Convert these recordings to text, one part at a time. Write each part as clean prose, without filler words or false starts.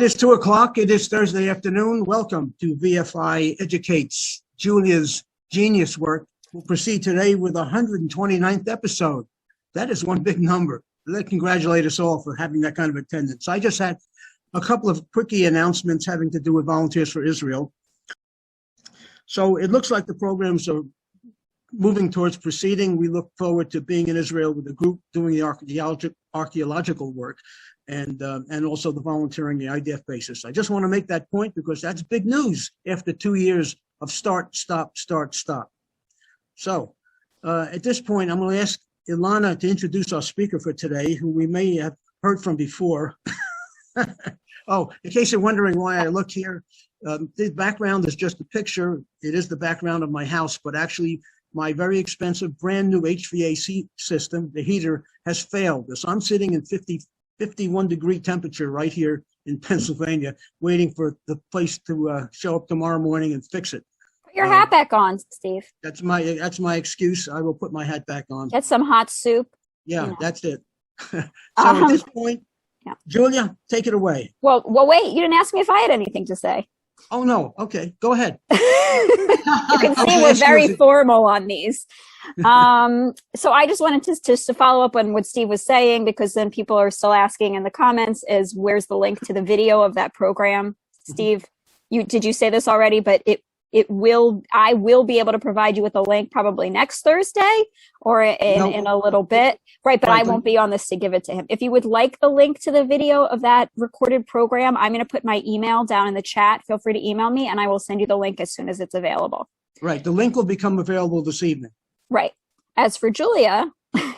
It is 2 o'clock. It is Thursday afternoon. Welcome to VFI Educates. Julia's genius work will proceed today with 129th episode. That is one big number. Let's congratulate us all for having that kind of attendance. I just had a couple of quickie announcements having to do with Volunteers for Israel. So it looks like the programs are moving towards proceeding. We look forward to being in Israel with a group doing the archaeological work and also the volunteering, the IDF basis. I just want to make that point because that's big news after 2 years of start, stop, start, stop. So at this point, I'm going to ask Ilana to introduce our speaker for today, who we may have heard from before. Oh, in case you're wondering why I look here, the background is just a picture. It is the background of my house, but actually my very expensive brand new HVAC system, the heater, has failed. So I'm sitting in 51 degree temperature right here in Pennsylvania, waiting for the place to show up tomorrow morning and fix it. Put your hat back on, Steve. That's my excuse. I will put my hat back on. Get some hot soup. Yeah, you know. That's it. So at this point, yeah. Julia, take it away. Well, wait. You didn't ask me if I had anything to say. Oh no. Okay, go ahead. You can see we're very formal on these. So I just wanted to follow up on what Steve was saying, because then people are still asking in the comments is where's the link to the video of that program? Steve, did you say this already? But I will be able to provide you with a link probably next Thursday or in a little bit. Right, but I won't be on this to give it to him. If you would like the link to the video of that recorded program, I'm going to put my email down in the chat. Feel free to email me and I will send you the link as soon as it's available. Right, the link will become available this evening. Right. As for Julia,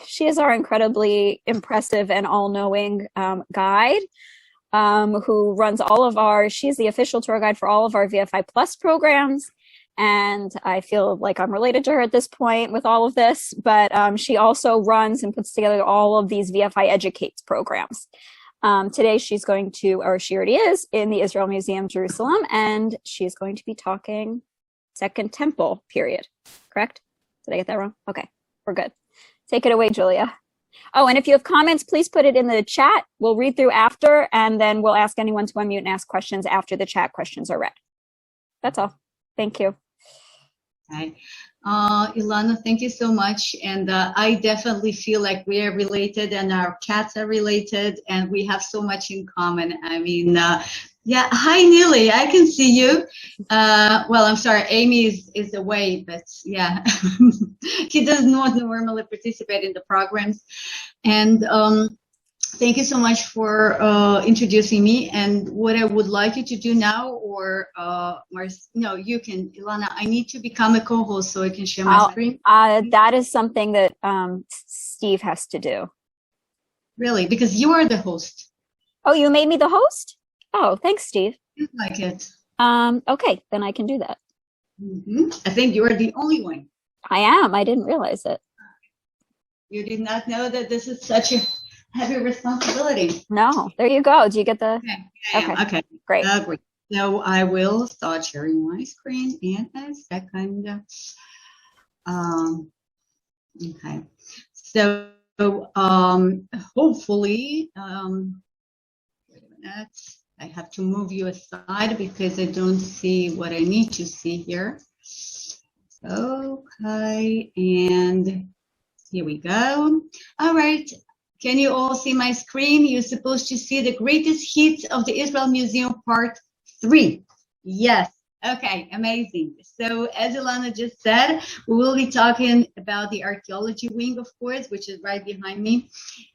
she is our incredibly impressive and all-knowing guide who runs she's the official tour guide for all of our VFI Plus programs. And I feel like I'm related to her at this point with all of this, but she also runs and puts together all of these VFI Educates programs. Today she already is in the Israel Museum, Jerusalem, and she's going to be talking Second Temple period, correct? Did I get that wrong? Okay, we're good. Take it away, Julia. Oh, and if you have comments, please put it in the chat. We'll read through after, and then we'll ask anyone to unmute and ask questions after the chat questions are read. That's all. Thank you. Hi. Ilana, thank you so much. And I definitely feel like we are related and our cats are related and we have so much in common. I mean, yeah. Hi, Neely. I can see you. Well, I'm sorry. Amy is away, but yeah, he does not normally participate in the programs. And thank you so much for introducing me. And what I would like you to do now, or no, you can, Ilana. I need to become a co-host so I can share my screen. That is something that Steve has to do. Really? Because you are the host. Oh, you made me the host? Oh, thanks, Steve. I like it. Okay, then I can do that. I think you are the only one. I am. I didn't realize it. You did not know that this is such a heavy responsibility. No, there you go. Do you get the? Okay. Great. Great. So I will start sharing my screen in a second. Okay. So hopefully, wait a minute. I have to move you aside because I don't see what I need to see here. Okay, and here we go. All right. Can you all see my screen? You're supposed to see the greatest hits of the Israel Museum Part 3. Yes. Okay, amazing. So as Ilana just said, we will be talking about the archaeology wing, of course, which is right behind me.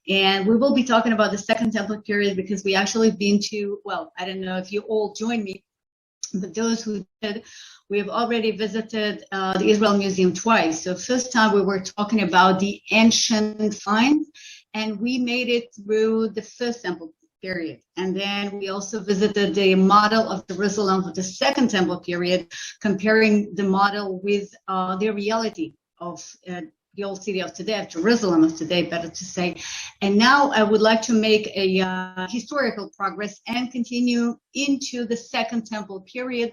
And we will be talking about the Second Temple period because we actually been to, well, I don't know if you all joined me, but those who did, we have already visited the Israel Museum twice. So first time we were talking about the ancient finds, and we made it through the First Temple period. And then we also visited the model of Jerusalem for the Second Temple period, comparing the model with the reality of the old city of today, of Jerusalem of today, better to say. And now I would like to make a historical progress and continue into the Second Temple period.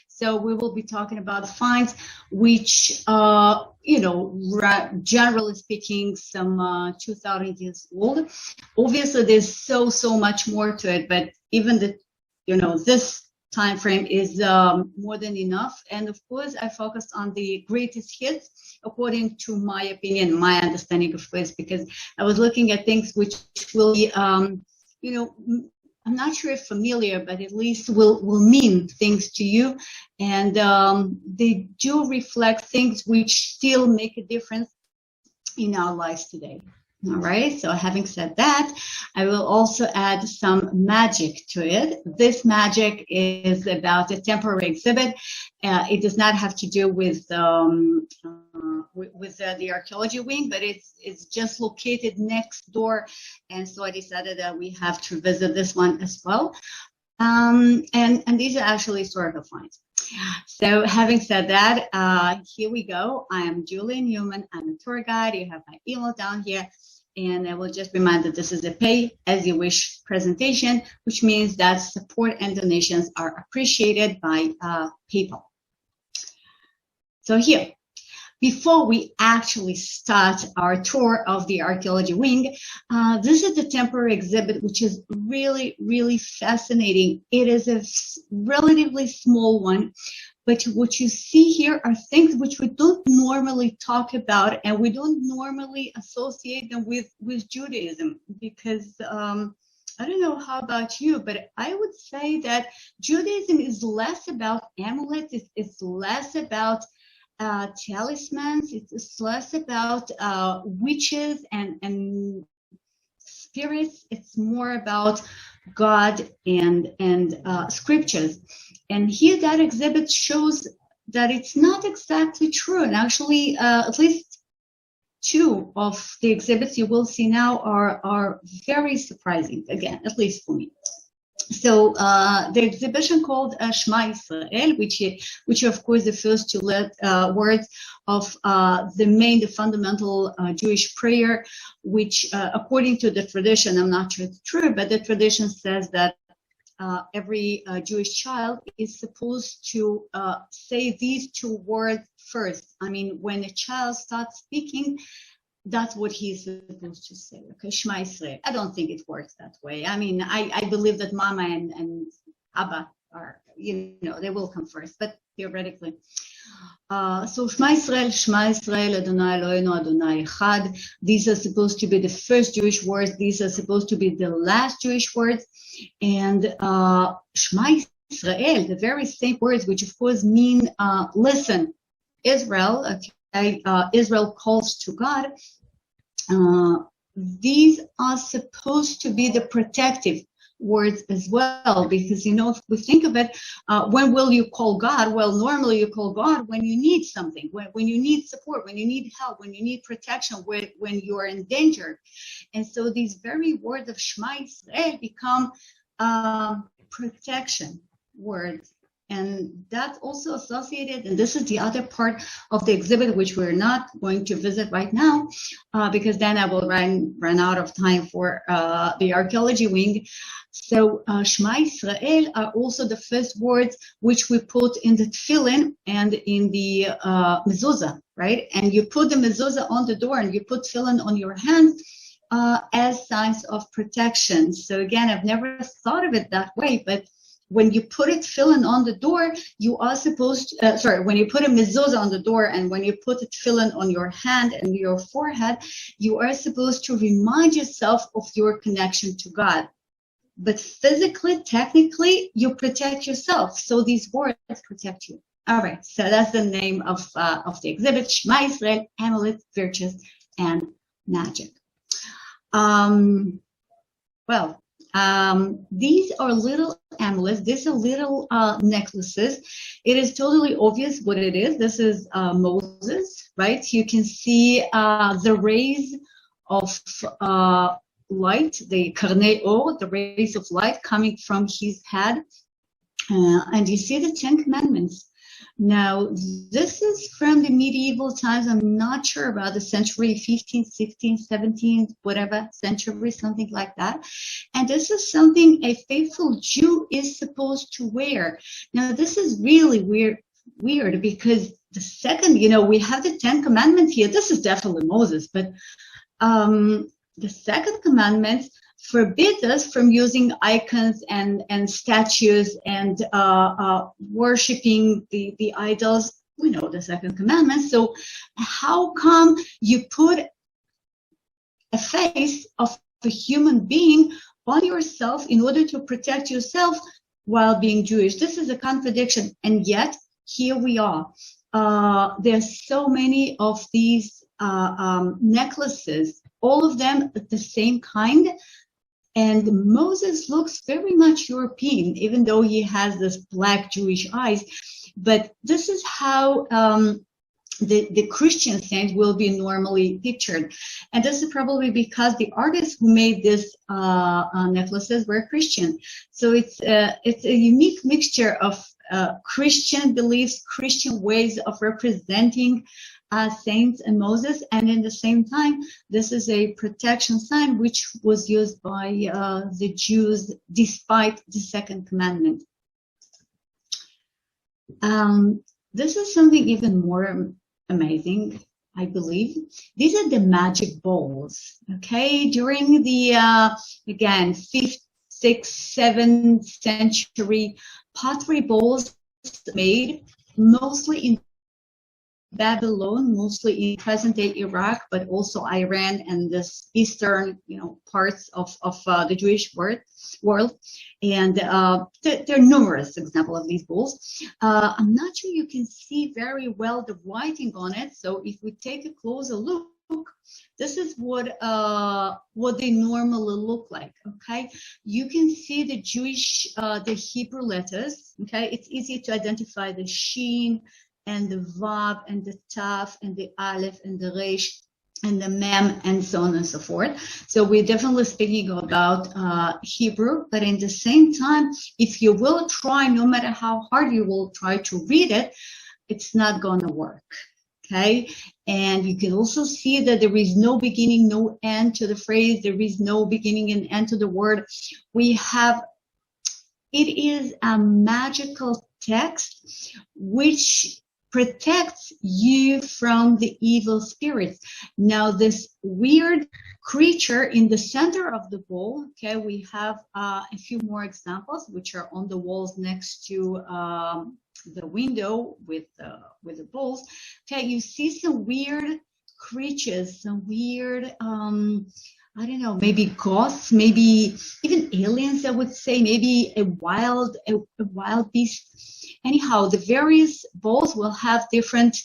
So we will be talking about the finds, which, generally speaking, some 2,000 years old. Obviously, there's so much more to it, but even the this time frame is more than enough. And of course, I focused on the greatest hits according to my opinion, my understanding of this, because I was looking at things which will be, I'm not sure if familiar, but at least will mean things to you. And they do reflect things which still make a difference in our lives today. All right, so having said that, I will also add some magic to it. This magic is about a temporary exhibit. It does not have to do with the archaeology wing, but it's just located next door, and so I decided that we have to visit this one as well. And these are actually historical finds. So having said that, here we go. I am Julie Newman. I'm a tour guide. You have my email down here. And I will just remind that this is a pay-as-you-wish presentation, which means that support and donations are appreciated by people. So here, before we actually start our tour of the archaeology wing, this is the temporary exhibit, which is really, really fascinating. It is a relatively small one, but what you see here are things which we don't normally talk about, and we don't normally associate them with Judaism, because I don't know how about you, but I would say that Judaism is less about amulets, it's less about talismans, it's less about witches and spirits. It's more about God and scriptures. And here that exhibit shows that it's not exactly true. And actually, at least two of the exhibits you will see now are very surprising, again, at least for me. So the exhibition called Shema Yisrael, which of course refers to words of the fundamental Jewish prayer, which according to the tradition, I'm not sure it's true, but the tradition says that every Jewish child is supposed to say these two words first. I mean, when a child starts speaking, that's what he's supposed to say. Okay, Shema Yisrael. I don't think it works that way. I mean, I believe that Mama and Abba are, they will come first, but theoretically. So Shema Yisrael, Adonai Eloheinu, Adonai Echad. These are supposed to be the first Jewish words. These are supposed to be the last Jewish words. And Shema Yisrael, the very same words, which of course mean listen, Israel. Okay, Israel calls to God. These are supposed to be the protective words as well, because if we think of it, when will you call God? Well, normally you call God when you need something, when you need support, when you need help, when you need protection, when you are in danger. And so these very words of Shema Yisrael become protection words. And that's also associated, and this is the other part of the exhibit, which we're not going to visit right now, because then I will run out of time for the archaeology wing. So Shema Yisrael are also the first words which we put in the tefillin and in the mezuzah, right? And you put the mezuzah on the door and you put tefillin on your hands as signs of protection. So again, I've never thought of it that way, but when you put it tefillin on the door, you are supposed to, when you put a mezuzah on the door and when you put a tefillin on your hand and your forehead, you are supposed to remind yourself of your connection to God. But physically, technically, you protect yourself. So these words protect you. All right, so that's the name of the exhibit, Shema Yisrael, Amulets, Virtues, and Magic. These are little amulets. These are little necklaces. It is totally obvious what it is. This is Moses, right? You can see the rays of light, the karnei or, the rays of light coming from his head. And you see the 10 Commandments. Now, this is from the medieval times. I'm not sure about the century, 15th, 16th, 17th, whatever century, something like that. And this is something a faithful Jew is supposed to wear. Now, this is really weird because the second, we have the 10 Commandments here. This is definitely Moses, but the second commandment forbids us from using icons and statues and worshiping the idols. We know the second commandment. So how come you put a face of a human being on yourself in order to protect yourself while being Jewish? This is a contradiction. And yet, here we are. There's so many of these necklaces, all of them the same kind. And Moses looks very much European, even though he has this black Jewish eyes. But this is how the Christian saint will be normally pictured. And this is probably because the artists who made these necklaces were Christian. So it's a unique mixture of Christian beliefs, Christian ways of representing saints and Moses, and in the same time, this is a protection sign which was used by the Jews despite the second commandment. This is something even more amazing, I believe. These are the magic balls, okay? During the, again, 5th, 6th, 7th century, pottery balls made mostly in Babylon, mostly in present-day Iraq, but also Iran and the eastern, parts of the Jewish world. And there are numerous examples of these bowls. I'm not sure you can see very well the writing on it. So if we take a closer look, this is what they normally look like. Okay, you can see the Jewish, the Hebrew letters. Okay, it's easy to identify the Shin and the Vav and the Taf and the Aleph and the Resh and the Mem and so on and so forth. So we're definitely speaking about Hebrew, but in the same time, if you will try, no matter how hard you will try to read it, it's not going to work. Okay, and you can also see that there is no beginning, no end to the phrase. There is no beginning and end to the word. It is a magical text which protects you from the evil spirits. Now, this weird creature in the center of the bowl, okay, we have a few more examples which are on the walls next to the window with the bowls. Okay, you see some weird creatures, some weird, I don't know, maybe ghosts, maybe even aliens, I would say, maybe a wild beast. Anyhow, the various bowls will have different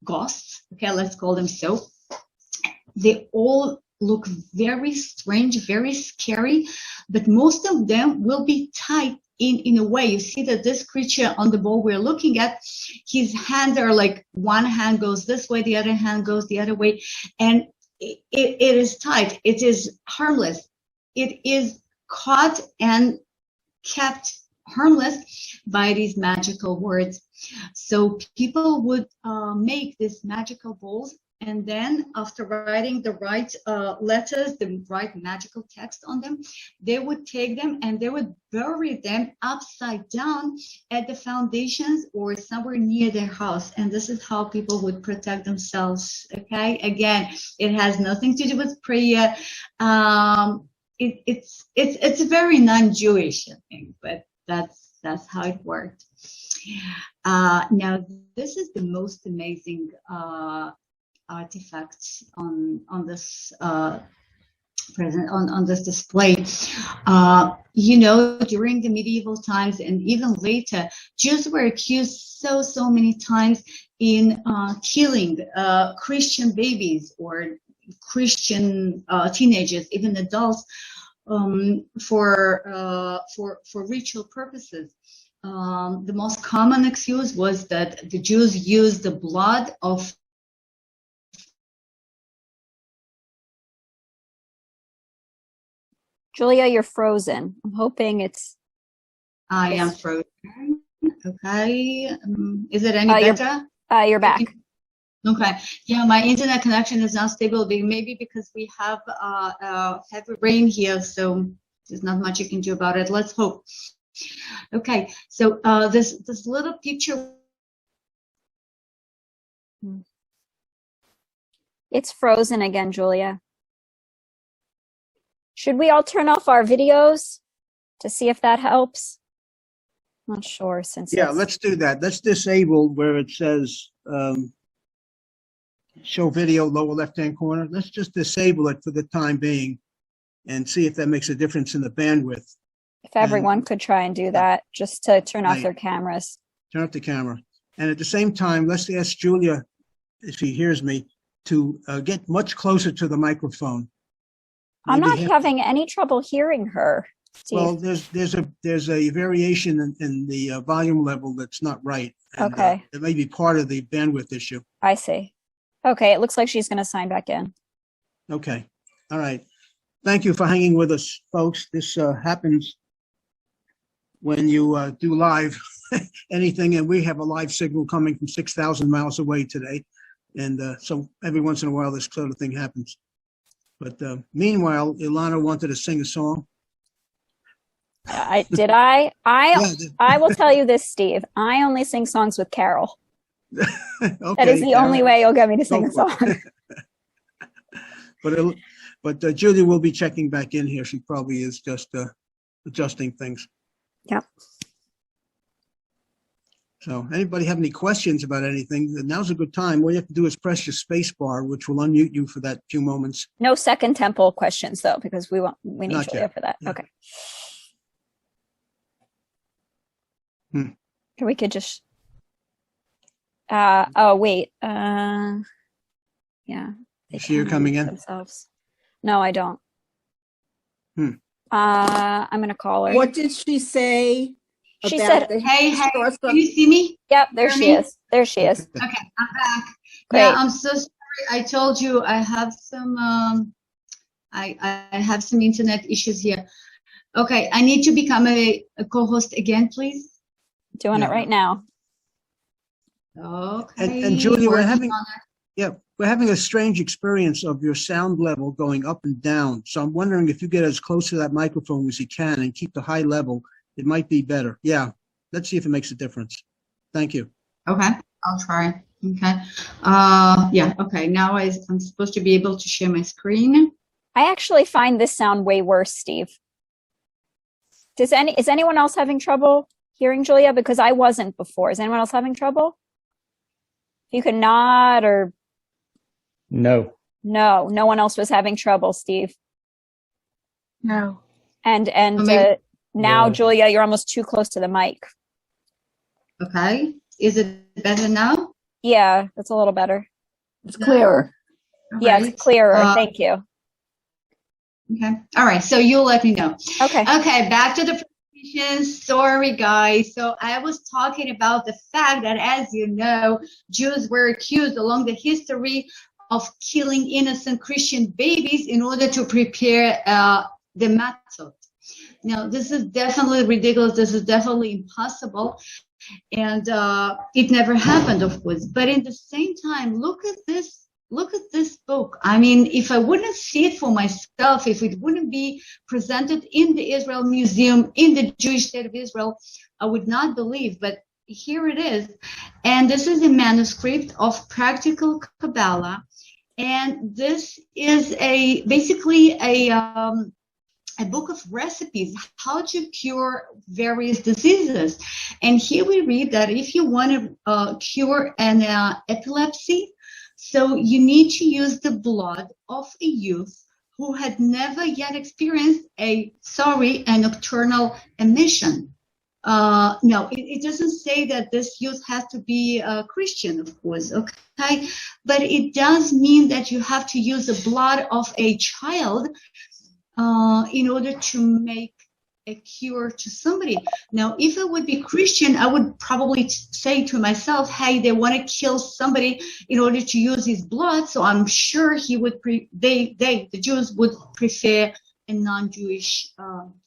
ghosts. Okay, let's call them so. They all look very strange, very scary, but most of them will be tied in a way. You see that this creature on the bowl we're looking at, his hands are like one hand goes this way, the other hand goes the other way, and it is tight. It is harmless. It is caught and kept harmless by these magical words. So people would make these magical bowls, and then after writing the right letters, the right magical text on them, they would take them and they would bury them upside down at the foundations or somewhere near their house. And this is how people would protect themselves. Okay, again, it has nothing to do with prayer. It's very non-Jewish, I think, but that's how it worked. Now, this is the most amazing artifacts on this present on this display. During the medieval times and even later, Jews were accused so many times in killing Christian babies or Christian teenagers, even adults, for ritual purposes. The most common excuse was that the Jews used the blood of Julia, you're frozen. I'm hoping it's... I am frozen. Okay. Is it any better? You're back. Okay. Yeah, my internet connection is not stable. Maybe because we have heavy rain here, so there's not much you can do about it. Let's hope. Okay. So this little picture. It's frozen again, Julia. Should we all turn off our videos to see if that helps? Not sure since Yeah, let's do that. Let's disable where it says show video lower left-hand corner. Let's just disable it for the time being and see if that makes a difference in the bandwidth. if everyone could try and do that, just to turn off Right. their cameras. Turn off the camera. And at the same time, let's ask Julia, if she hears me, to get much closer to the microphone. I'm Maybe not having any trouble hearing her, Steve. Well, there's a variation in the volume level that's not right. And, Okay. it may be part of the bandwidth issue. I see. Okay, it looks like she's going to sign back in. Okay. All right. Thank you for hanging with us, folks. This happens when you do live anything, and we have a live signal coming from 6,000 miles away today. And so every once in a while, this sort of thing happens. But meanwhile, Ilana wanted to sing a song. I Yeah, will tell you this, Steve. I only sing songs with Carol. okay, That is the only way you'll get me to sing a Go for song. But Julia will be checking back in here. She probably is just adjusting things. Yep. So anybody have any questions about anything? Now's a good time. All you have to do is press your space bar, which will unmute you for that few moments. No Second Temple questions, though, because we need Not Julia yet. for that. Yeah. Okay. We could just. Oh wait. Yeah. You see her coming in? Themselves. No, I don't. Hmm. I'm gonna call her. What did she say? She about said, the Hey, historical- can you see me? Yep, there she Hear me? is. There she is. Okay, I'm back. Great. Yeah, I'm so sorry. I told you I have some I have some internet issues here. Okay, I need to become a co-host again, please. Doing Yeah. it right now. Okay. And Julia, we're working having on we're having a strange experience of your sound level going up and down. So I'm wondering if you get as close to that microphone as you can and keep the high level, it might be better. Yeah, let's see if it makes a difference. Thank you. it. Okay, I'll try. Okay. Yeah. Okay. Now I'm supposed to be able to share my screen. I actually find this sound way worse, Steve. Is anyone else having trouble hearing Julia? Because I wasn't before. Is anyone else having trouble? You can nod or No. no one else was having trouble, Steve. No. And maybe- now, No. Julia, you're almost too close to the mic. Okay. Is it better now? Yeah, that's a little better. It's clearer. Yeah, Alright. it's clearer. Uh, Thank you. Okay. All right. So you'll let me know. Okay. Okay, back to the presentation. Sorry, guys. So I was talking about the fact that, as you know, Jews were accused along the history of killing innocent Christian babies in order to prepare the matzot. Now, this is definitely ridiculous. This is definitely impossible. And it never happened, of course. But in the same time, look at this. Look at this book. I mean, if I wouldn't see it for myself, if it wouldn't be presented in the Israel Museum, in the Jewish state of Israel, I would not believe. But here it is. And this is a manuscript of practical Kabbalah. And this is basically a book of recipes, how to cure various diseases. And here we read that if you want to cure an epilepsy, so you need to use the blood of a youth who had never yet experienced a nocturnal emission. No, it doesn't say that this youth has to be a Christian, of course, okay? But it does mean that you have to use the blood of a child in order to make a cure to somebody. Now, if I would be Christian, I would probably say to myself, hey, they want to kill somebody in order to use his blood, so I'm sure the Jews would prefer a non-Jewish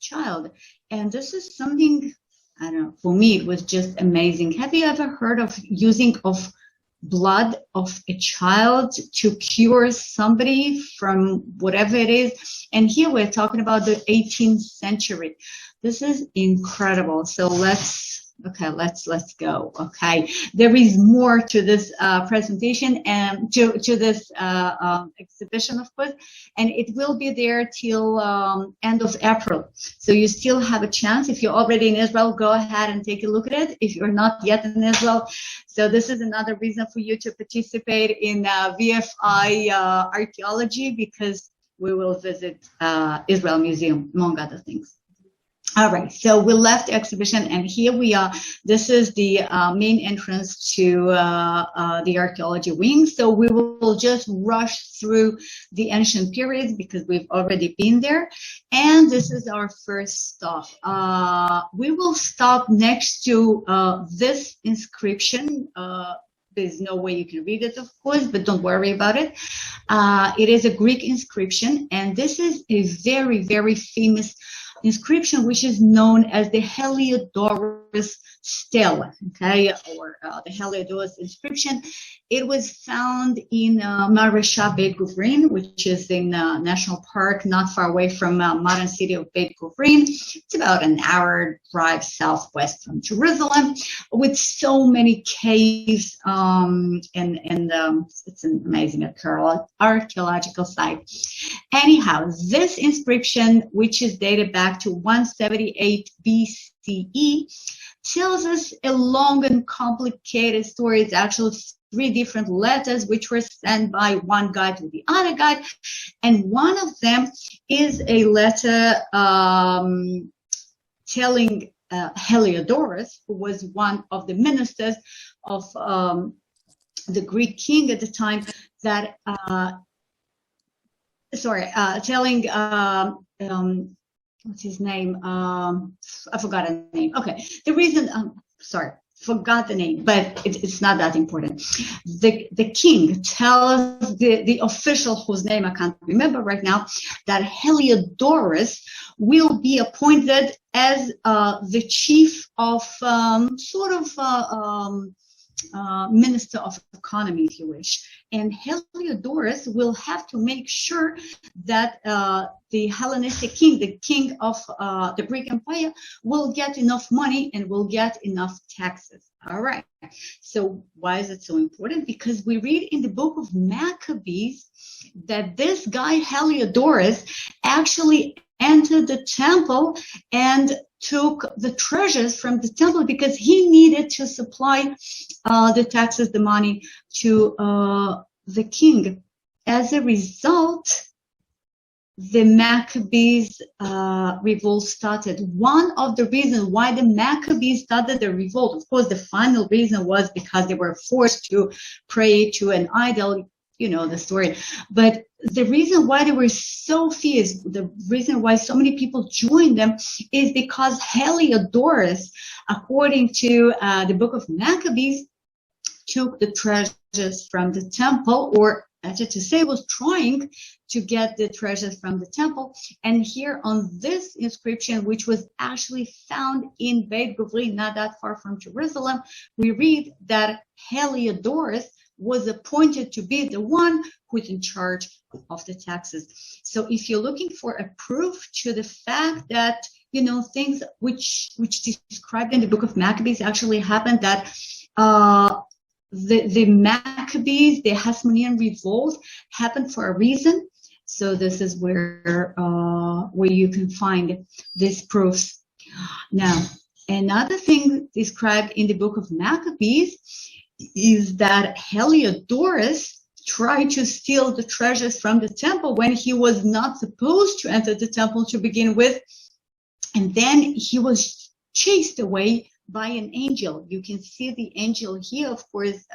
child. And this is something, I don't know, for me, it was just amazing. Have you ever heard of using of blood of a child to cure somebody from whatever it is? And here we're talking about the 18th century. This is incredible. So let's Okay, let's go. Okay, there is more to this presentation and to this exhibition, of course, and it will be there till end of April. So you still have a chance. If you're already in Israel, go ahead and take a look at it. If you're not yet in Israel, so this is another reason for you to participate in VFI Archaeology, because we will visit Israel Museum, among other things. All right, so we left the exhibition, and here we are. This is the main entrance to the archaeology wing. So we will just rush through the ancient periods because we've already been there. And this is our first stop. We will stop next to this inscription. There's no way you can read it, of course, but don't worry about it. It is a Greek inscription, and this is a very, very famous inscription, which is known as the Heliodorus Stella, okay, or the Heliodorus Inscription. It was found in Menorah, Beit Guvrin, which is in national park not far away from modern city of Beit Guvrin. It's about an hour drive southwest from Jerusalem, with so many caves, and it's an amazing archaeological site. Anyhow, this inscription, which is dated back to 178 BCE, tells us a long and complicated story. It's actually 3 different letters which were sent by one guy to the other guy, and one of them is a letter telling Heliodorus, who was one of the ministers of the Greek king at the time, that telling what's his name? I forgot his name. Okay, the reason, forgot the name, but it's not that important. The king tells the official, whose name I can't remember right now, that Heliodorus will be appointed as the chief of minister of economy, if you wish. And Heliodorus will have to make sure that the Hellenistic king, the king of the Greek Empire, will get enough money and will get enough taxes. All right. So why is it so important? Because we read in the book of Maccabees that this guy Heliodorus actually entered the temple and took the treasures from the temple because he needed to supply the taxes, the money, to the king. As a result, the Maccabees revolt started. One of the reasons why the Maccabees started the revolt, of course, the final reason was because they were forced to pray to an idol. You know the story. But the reason why they were so fierce, the reason why so many people joined them, is because Heliodorus, according to the book of Maccabees, took the treasures from the temple, or better to say, was trying to get the treasures from the temple. And here on this inscription, which was actually found in Beit Guvrin, not that far from Jerusalem, we read that Heliodorus was appointed to be the one who's in charge of the taxes. So if you're looking for a proof to the fact that, you know, things which described in the book of Maccabees actually happened, that the Maccabees, the Hasmonean revolt, happened for a reason. So this is where you can find these proofs. Now, another thing described in the book of Maccabees is that Heliodorus tried to steal the treasures from the temple when he was not supposed to enter the temple to begin with. And then he was chased away by an angel. You can see the angel here. Of course,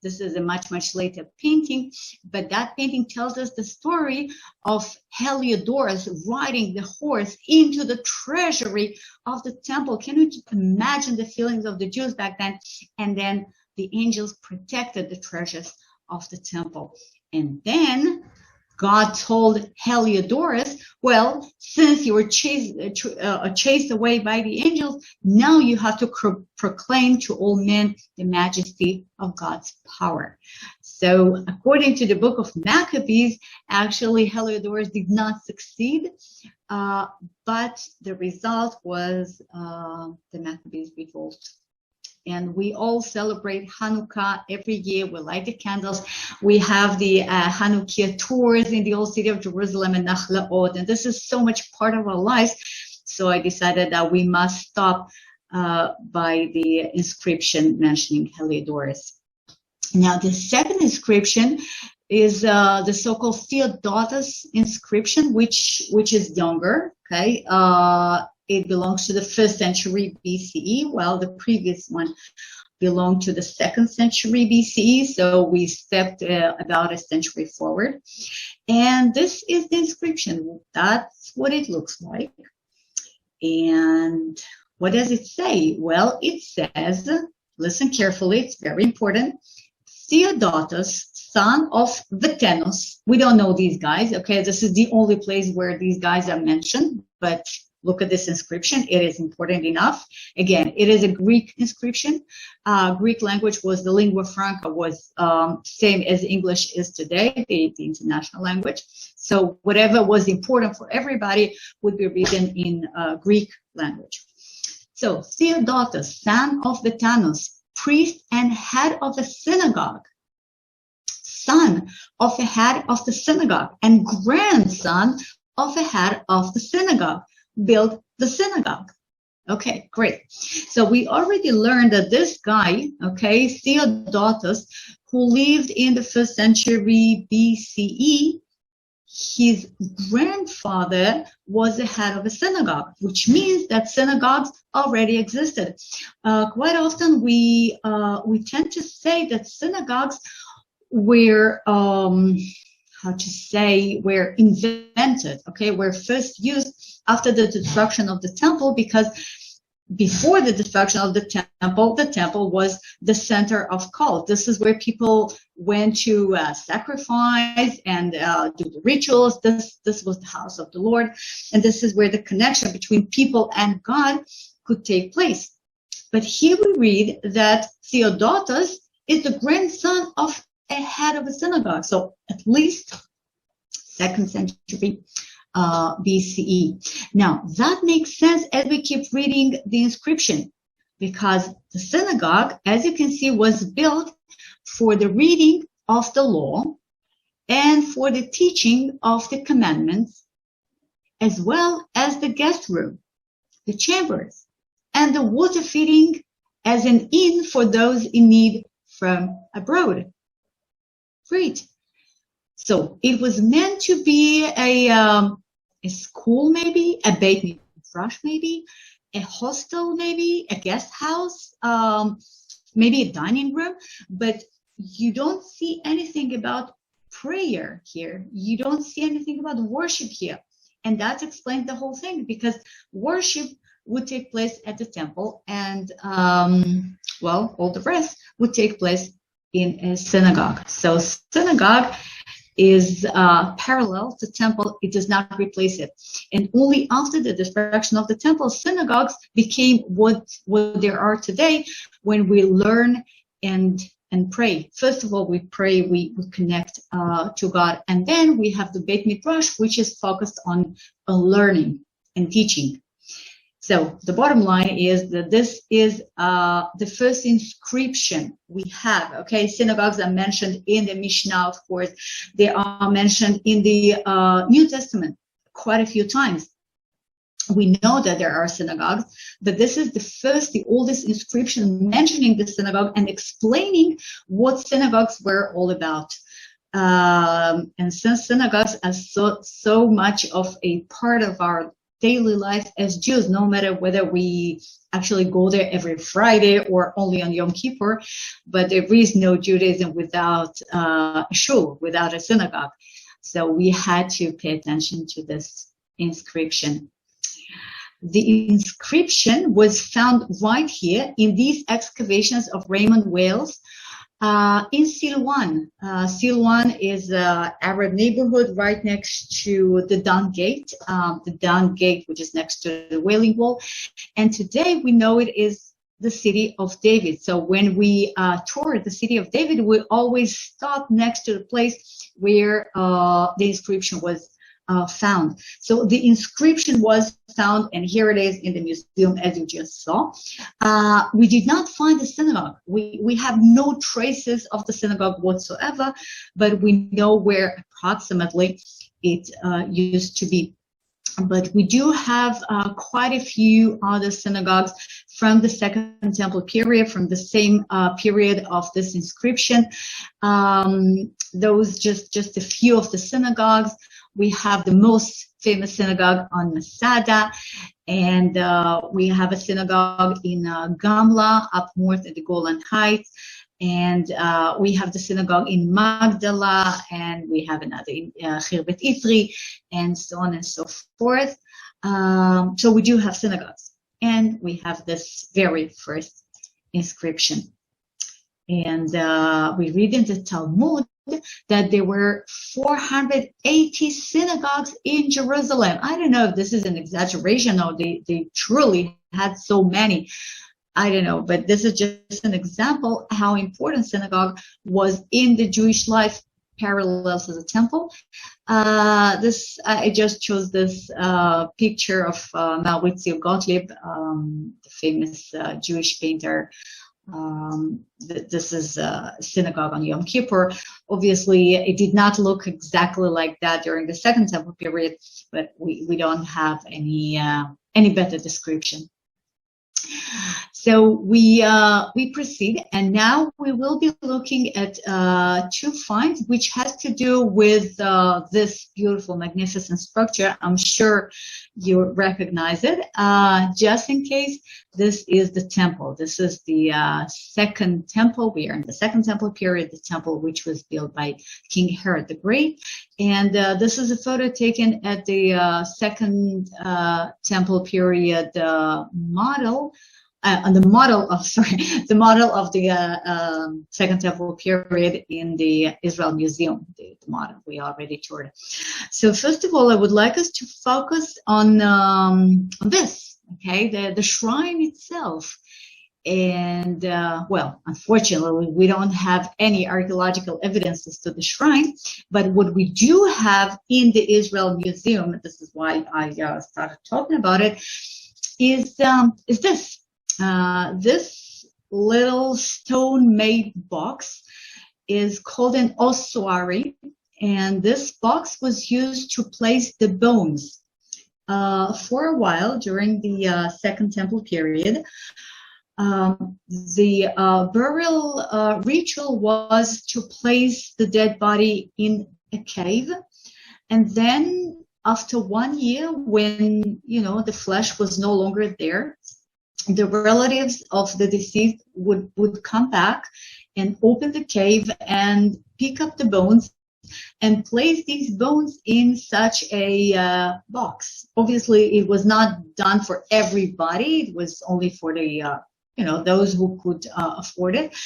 this is a much, much later painting, but that painting tells us the story of Heliodorus riding the horse into the treasury of the temple. Can you just imagine the feelings of the Jews back then? And then the angels protected the treasures of the temple. And then God told Heliodorus, well, since you were chased away by the angels, now you have to proclaim to all men the majesty of God's power. So according to the book of Maccabees, actually Heliodorus did not succeed. but the result was the Maccabees Revolt. And we all celebrate Hanukkah every year. We light the candles. We have the Hanukkah tours in the old city of Jerusalem and Nachlaot. And this is so much part of our lives. So I decided that we must stop by the inscription mentioning Heliodorus. Now, the second inscription is the so-called Theodos Inscription, which is younger. Okay, it belongs to the 1st century BCE, while the previous one belonged to the 2nd century BCE. So we stepped about a century forward, and this is the inscription. That's what it looks like. And what does it say? Well, it says, listen carefully, it's very important. Theodotus, son of Vetenos. We don't know these guys, okay? This is the only place where these guys are mentioned, but look at this inscription. It is important enough. Again, it is a Greek inscription. Greek language was the lingua franca, was same as English is today, the international language. So whatever was important for everybody would be written in Greek language. So Theodotus, son of Vetenos, priest and head of the synagogue, son of the head of the synagogue, and grandson of the head of the synagogue, built the synagogue. Okay, great. So we already learned that this guy, okay, Theodotus, who lived in the 1st century BCE, his grandfather was the head of a synagogue, which means that synagogues already existed. Quite often we tend to say that synagogues were, were invented, okay, were first used after the destruction of the temple, because before the destruction of the temple was the center of cult. This is where people went to sacrifice and do the rituals. This was the house of the Lord, and this is where the connection between people and God could take place. But here we read that Theodotus is the grandson of a head of a synagogue, so at least 2nd century BCE. Now, that makes sense as we keep reading the inscription, because the synagogue, as you can see, was built for the reading of the law and for the teaching of the commandments, as well as the guest room, the chambers, and the water feeding as an inn for those in need from abroad. Great. So it was meant to be a school, maybe a Beit Midrash, maybe a hostel, maybe a guest house, maybe a dining room. But you don't see anything about prayer here. You don't see anything about worship here, and that explains the whole thing, because worship would take place at the temple, and all the rest would take place in a synagogue. So synagogue is parallel to temple. It does not replace it. And only after the destruction of the temple, synagogues became what there are today, when we learn and pray. First of all, we pray, we connect to God, and then we have the Beit Midrash, which is focused on learning and teaching. So the bottom line is that this is the first inscription we have. Okay, synagogues are mentioned in the Mishnah, of course. They are mentioned in the New Testament quite a few times. We know that there are synagogues, but this is the oldest inscription mentioning the synagogue and explaining what synagogues were all about. And since synagogues are so much of a part of our daily life as Jews, no matter whether we actually go there every Friday or only on Yom Kippur, but there is no Judaism without a shul, without a synagogue. So we had to pay attention to this inscription. The inscription was found right here in these excavations of Raymond, Wales, in Silwan. Silwan is an Arab neighborhood right next to the Down Gate, which is next to the Wailing Wall. And today we know it is the city of David. So when we tour the city of David, we always stop next to the place where the inscription was found. So the inscription was found, and here it is in the museum, as you just saw. We did not find the synagogue. We have no traces of the synagogue whatsoever, but we know where approximately it used to be. But we do have quite a few other synagogues from the Second Temple period, from the same period of this inscription. Those just a few of the synagogues. We have the most famous synagogue on Masada, and we have a synagogue in Gamla, up north at the Golan Heights. And we have the synagogue in Magdala, and we have another in Khirbet Itri, and so on and so forth. So we do have synagogues, and we have this very first inscription. And we read in the Talmud that there were 480 synagogues in Jerusalem. I don't know if this is an exaggeration or they truly had so many. I don't know, but this is just an example how important synagogue was in the Jewish life, parallel to the temple. I just chose this picture of Maurizio Gottlieb, the famous Jewish painter. This is a synagogue on Yom Kippur. Obviously, it did not look exactly like that during the Second Temple period, but we don't have any better description. So we proceed, and now we will be looking at two finds, which has to do with this beautiful, magnificent structure. I'm sure you recognize it. Just in case, this is the temple. This is the Second Temple. We are in the Second Temple period, the temple which was built by King Herod the Great. And this is a photo taken at the Second Temple period model. The model of the Second Temple period in the Israel Museum, the model we already toured. So first of all, I would like us to focus on this, okay, the shrine itself. And well, unfortunately, we don't have any archaeological evidences to the shrine, but what we do have in the Israel Museum, this is why I started talking about it, is this. This little stone-made box is called an ossuary, and this box was used to place the bones. For a while during the Second Temple period, the burial ritual was to place the dead body in a cave, and then after 1 year, when the flesh was no longer there, the relatives of the deceased would come back and open the cave and pick up the bones and place these bones in such a box. Obviously, it was not done for everybody. It was only for the those who could afford it.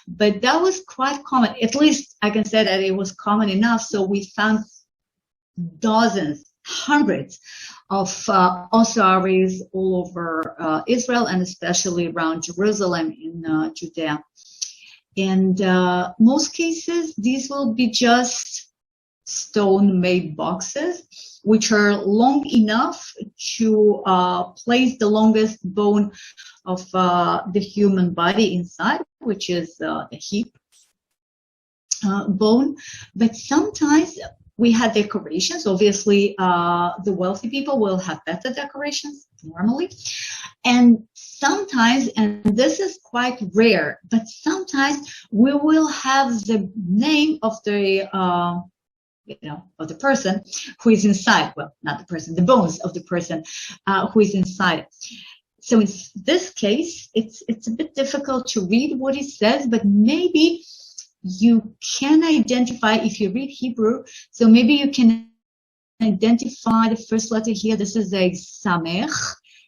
But that was quite common. At least I can say that it was common enough. So we found dozens, hundreds of ossuaries all over Israel, and especially around Jerusalem in Judea. And most cases, these will be just stone-made boxes, which are long enough to place the longest bone of the human body inside, which is the hip bone. But sometimes we had decorations. Obviously, the wealthy people will have better decorations normally. And sometimes, and this is quite rare, but sometimes we will have the name of the of the person who is inside. Well, not the person, the bones of the person who is inside. So in this case, it's a bit difficult to read what it says, but maybe you can identify if you read Hebrew. So maybe you can identify the first letter here. This is a Samech,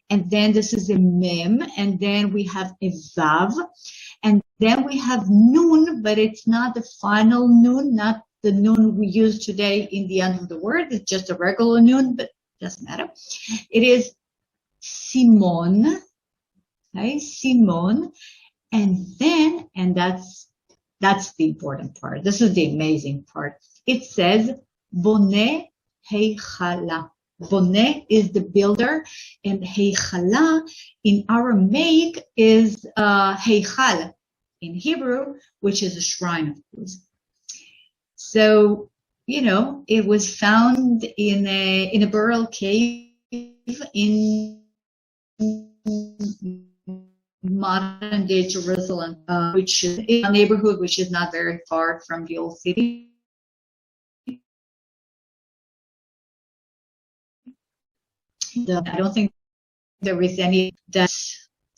and then this is a Mem, and then we have a Vav, and then we have Nun, but it's not the final Nun, not the Nun we use today in the end of the word. It's just a regular Nun, but it doesn't matter. It is Simon, okay, Simon, and then, and that's the important part. This is the amazing part. It says, Boneh Heichala. Boneh is the builder, and Heichala in Aramaic is Heichal in Hebrew, which is a shrine, of course. So, it was found in a burial cave in modern day Jerusalem, which is a neighborhood which is not very far from the old city. I don't think there is any that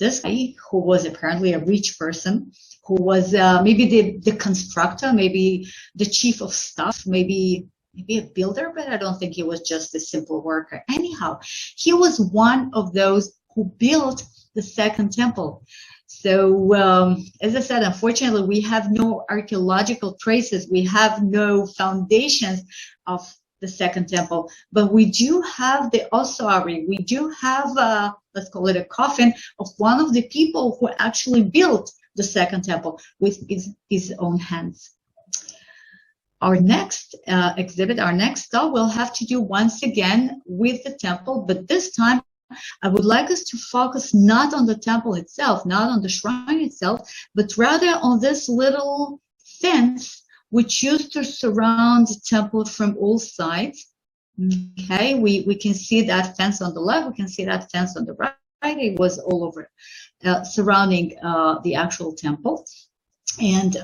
this guy, who was apparently a rich person, who was maybe the constructor, maybe the chief of staff, maybe a builder, but I don't think he was just a simple worker. Anyhow, he was one of those who built the second temple. So, as I said, unfortunately, we have no archaeological traces. We have no foundations of the second temple, but we do have the ossuary. We do have, let's call it a coffin of one of the people who actually built the second temple with his own hands. Our next exhibit, our next stop will have to do once again with the temple, but this time I would like us to focus not on the temple itself, not on the shrine itself, but rather on this little fence which used to surround the temple from all sides. Okay, we can see that fence on the left, we can see that fence on the right. It was all over, surrounding the actual temple. And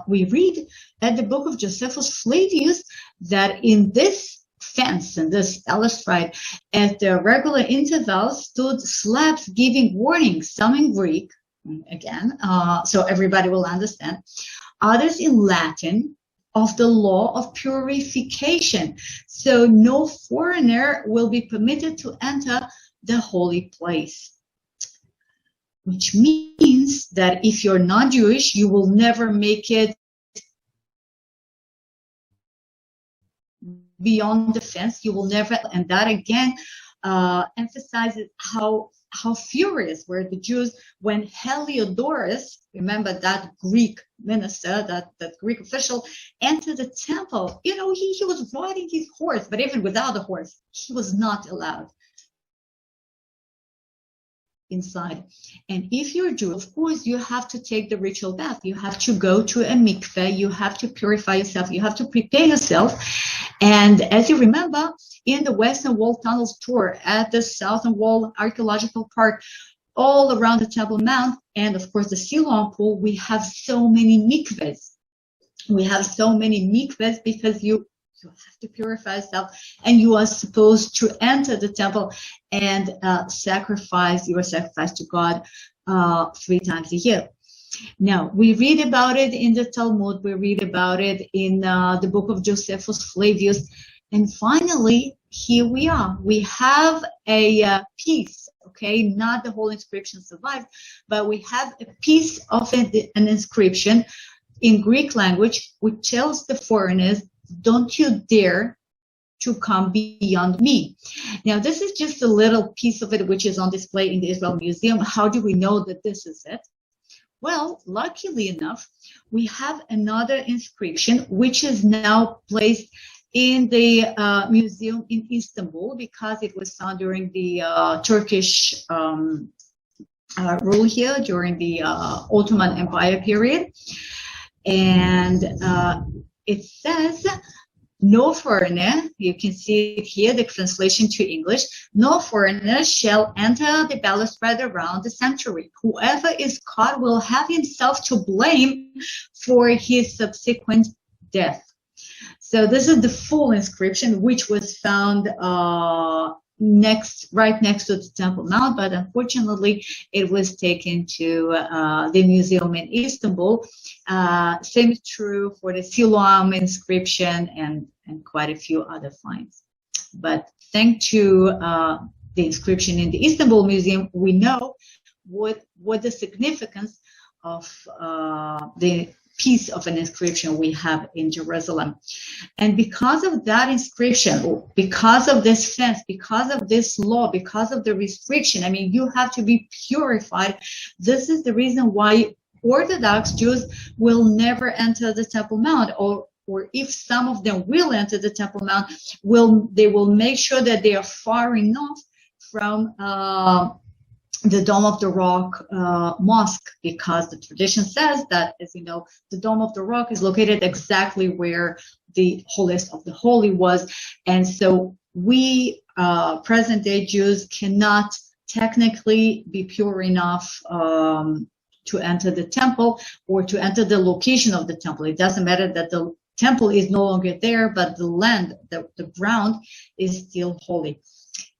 we read at the book of Josephus Flavius that in this fence and this balustrade, at the regular intervals stood slabs giving warnings, some in Greek, again, so everybody will understand, others in Latin, of the law of purification. So no foreigner will be permitted to enter the holy place. Which means that if you're not Jewish, you will never make it beyond the fence. You will never, and that again emphasizes how furious were the Jews when Heliodorus, remember that Greek minister, that Greek official, entered the temple. He was riding his horse, but even without a horse, he was not allowed inside. And if you're Jew, of course, you have to take the ritual bath. You have to go to a mikveh. You have to purify yourself. You have to prepare yourself. And as you remember, in the Western Wall Tunnels tour at the Southern Wall Archaeological Park, all around the Temple Mount, and of course the Siloam Pool, we have so many mikvehs. We have so many mikvehs because you have to purify yourself, and you are supposed to enter the temple and sacrifice your sacrifice to God 3 times a year. Now, we read about it in the Talmud, we read about it in the book of Josephus Flavius, and finally, here we are. We have a piece, okay, not the whole inscription survived, but we have a piece of an inscription in Greek language which tells the foreigners, don't you dare to come beyond me. Now, this is just a little piece of it which is on display in the Israel Museum. How do we know that this is it? Well, luckily enough, we have another inscription which is now placed in the museum in Istanbul because it was found during the Turkish rule here during the Ottoman Empire period. And it says, no foreigner, you can see it here, the translation to English, no foreigner shall enter the balustrade around the sanctuary. Whoever is caught will have himself to blame for his subsequent death. So this is the full inscription, which was found right next to the Temple Mount, but unfortunately it was taken to the museum in Istanbul. Same is true for the Siloam inscription and quite a few other finds. But thanks to the inscription in the Istanbul Museum, we know what the significance of the piece of an inscription we have in Jerusalem. And because of that inscription, because of this fence, because of this law, because of the restriction, I mean, you have to be purified. This is the reason why Orthodox Jews will never enter the Temple Mount, or or if some of them will enter the Temple Mount, they will make sure that they are far enough from the Dome of the Rock mosque, because the tradition says that, as you know, the Dome of the Rock is located exactly where the holiest of the holy was. And so we present-day Jews cannot technically be pure enough to enter the temple or to enter the location of the temple. It doesn't matter that the temple is no longer there, but the land, the ground is still holy.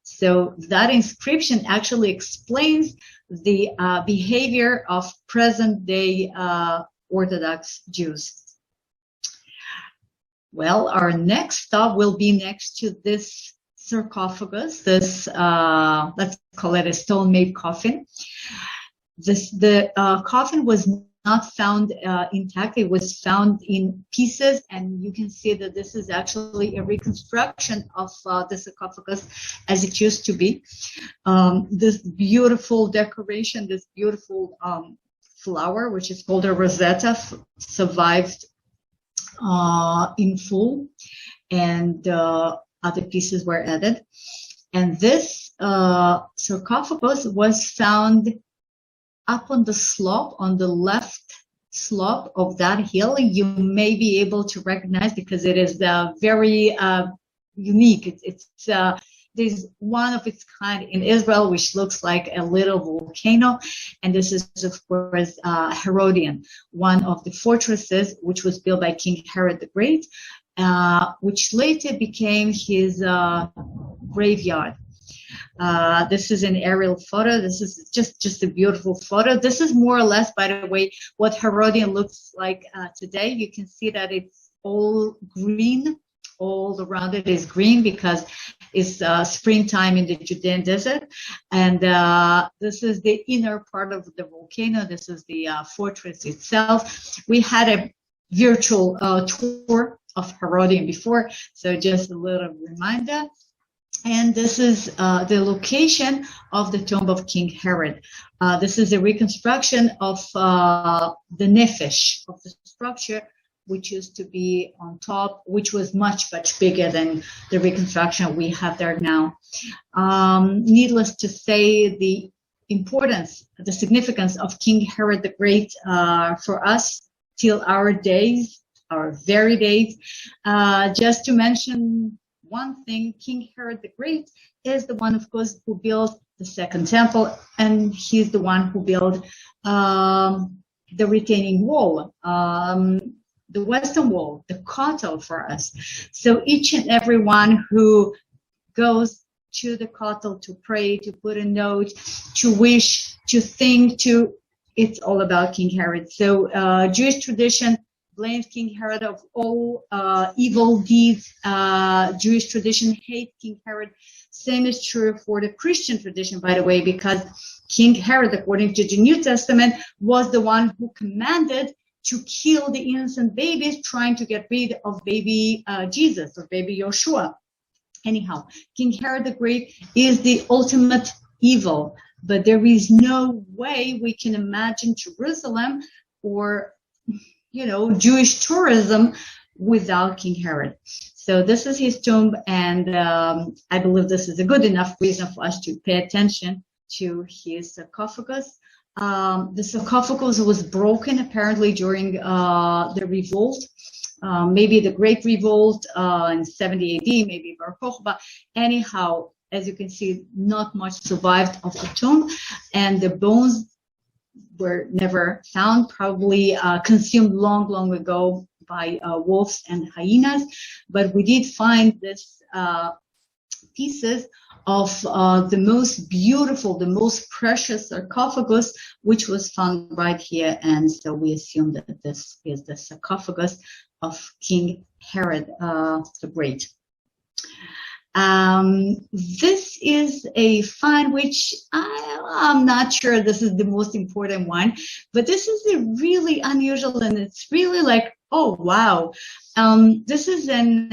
So that inscription actually explains the behavior of present-day Orthodox Jews. Well, our next stop will be next to this sarcophagus, this, let's call it a stone-made coffin. The coffin was not found intact. It was found in pieces, and you can see that this is actually a reconstruction of the sarcophagus as it used to be. This beautiful decoration, this beautiful flower, which is called a rosetta, survived in full, and other pieces were added. And this sarcophagus was found up on the slope, on the left slope of that hill. You may be able to recognize, because it is very unique. There's one of its kind in Israel, which looks like a little volcano. And this is, of course, Herodian, one of the fortresses which was built by King Herod the Great, which later became his graveyard. This is an aerial photo. This is just a beautiful photo. This is more or less, by the way, what Herodian looks like today. You can see that it's all green. All around it is green because it's springtime in the Judean desert. And this is the inner part of the volcano. This is the fortress itself. We had a virtual tour of Herodian before, so just a little reminder. And this is the location of the tomb of King Herod. This is a reconstruction of the nefesh of the structure, which used to be on top, which was much, much bigger than the reconstruction we have there now. Needless to say, the importance, the significance of King Herod the Great for us till our days, our very days. Just to mention one thing, King Herod the Great is the one, of course, who built the second temple, and he's the one who built the retaining wall, the western wall, the kotel for us. So each and every one who goes to the kotel to pray, to put a note, to wish, to think, it's all about King Herod. So Jewish tradition blames King Herod of all evil deeds. Jewish tradition hates King Herod. Same is true for the Christian tradition, by the way, because King Herod, according to the New Testament, was the one who commanded to kill the innocent babies, trying to get rid of baby Jesus or baby Yeshua. Anyhow, King Herod the Great is the ultimate evil, but there is no way we can imagine Jerusalem or, Jewish tourism without King Herod. So this is his tomb, and I believe this is a good enough reason for us to pay attention to his sarcophagus. The sarcophagus was broken apparently during the revolt, maybe the Great Revolt in 70 AD, maybe Bar Kokhba. Anyhow, as you can see, not much survived of the tomb, and the bones were never found, probably consumed long ago by wolves and hyenas. But we did find this pieces of the most beautiful, the most precious sarcophagus, which was found right here. And so we assume that this is the sarcophagus of King Herod the Great. This is a find which I'm not sure this is the most important one, but this is a really unusual, and it's really like, oh, wow. This is an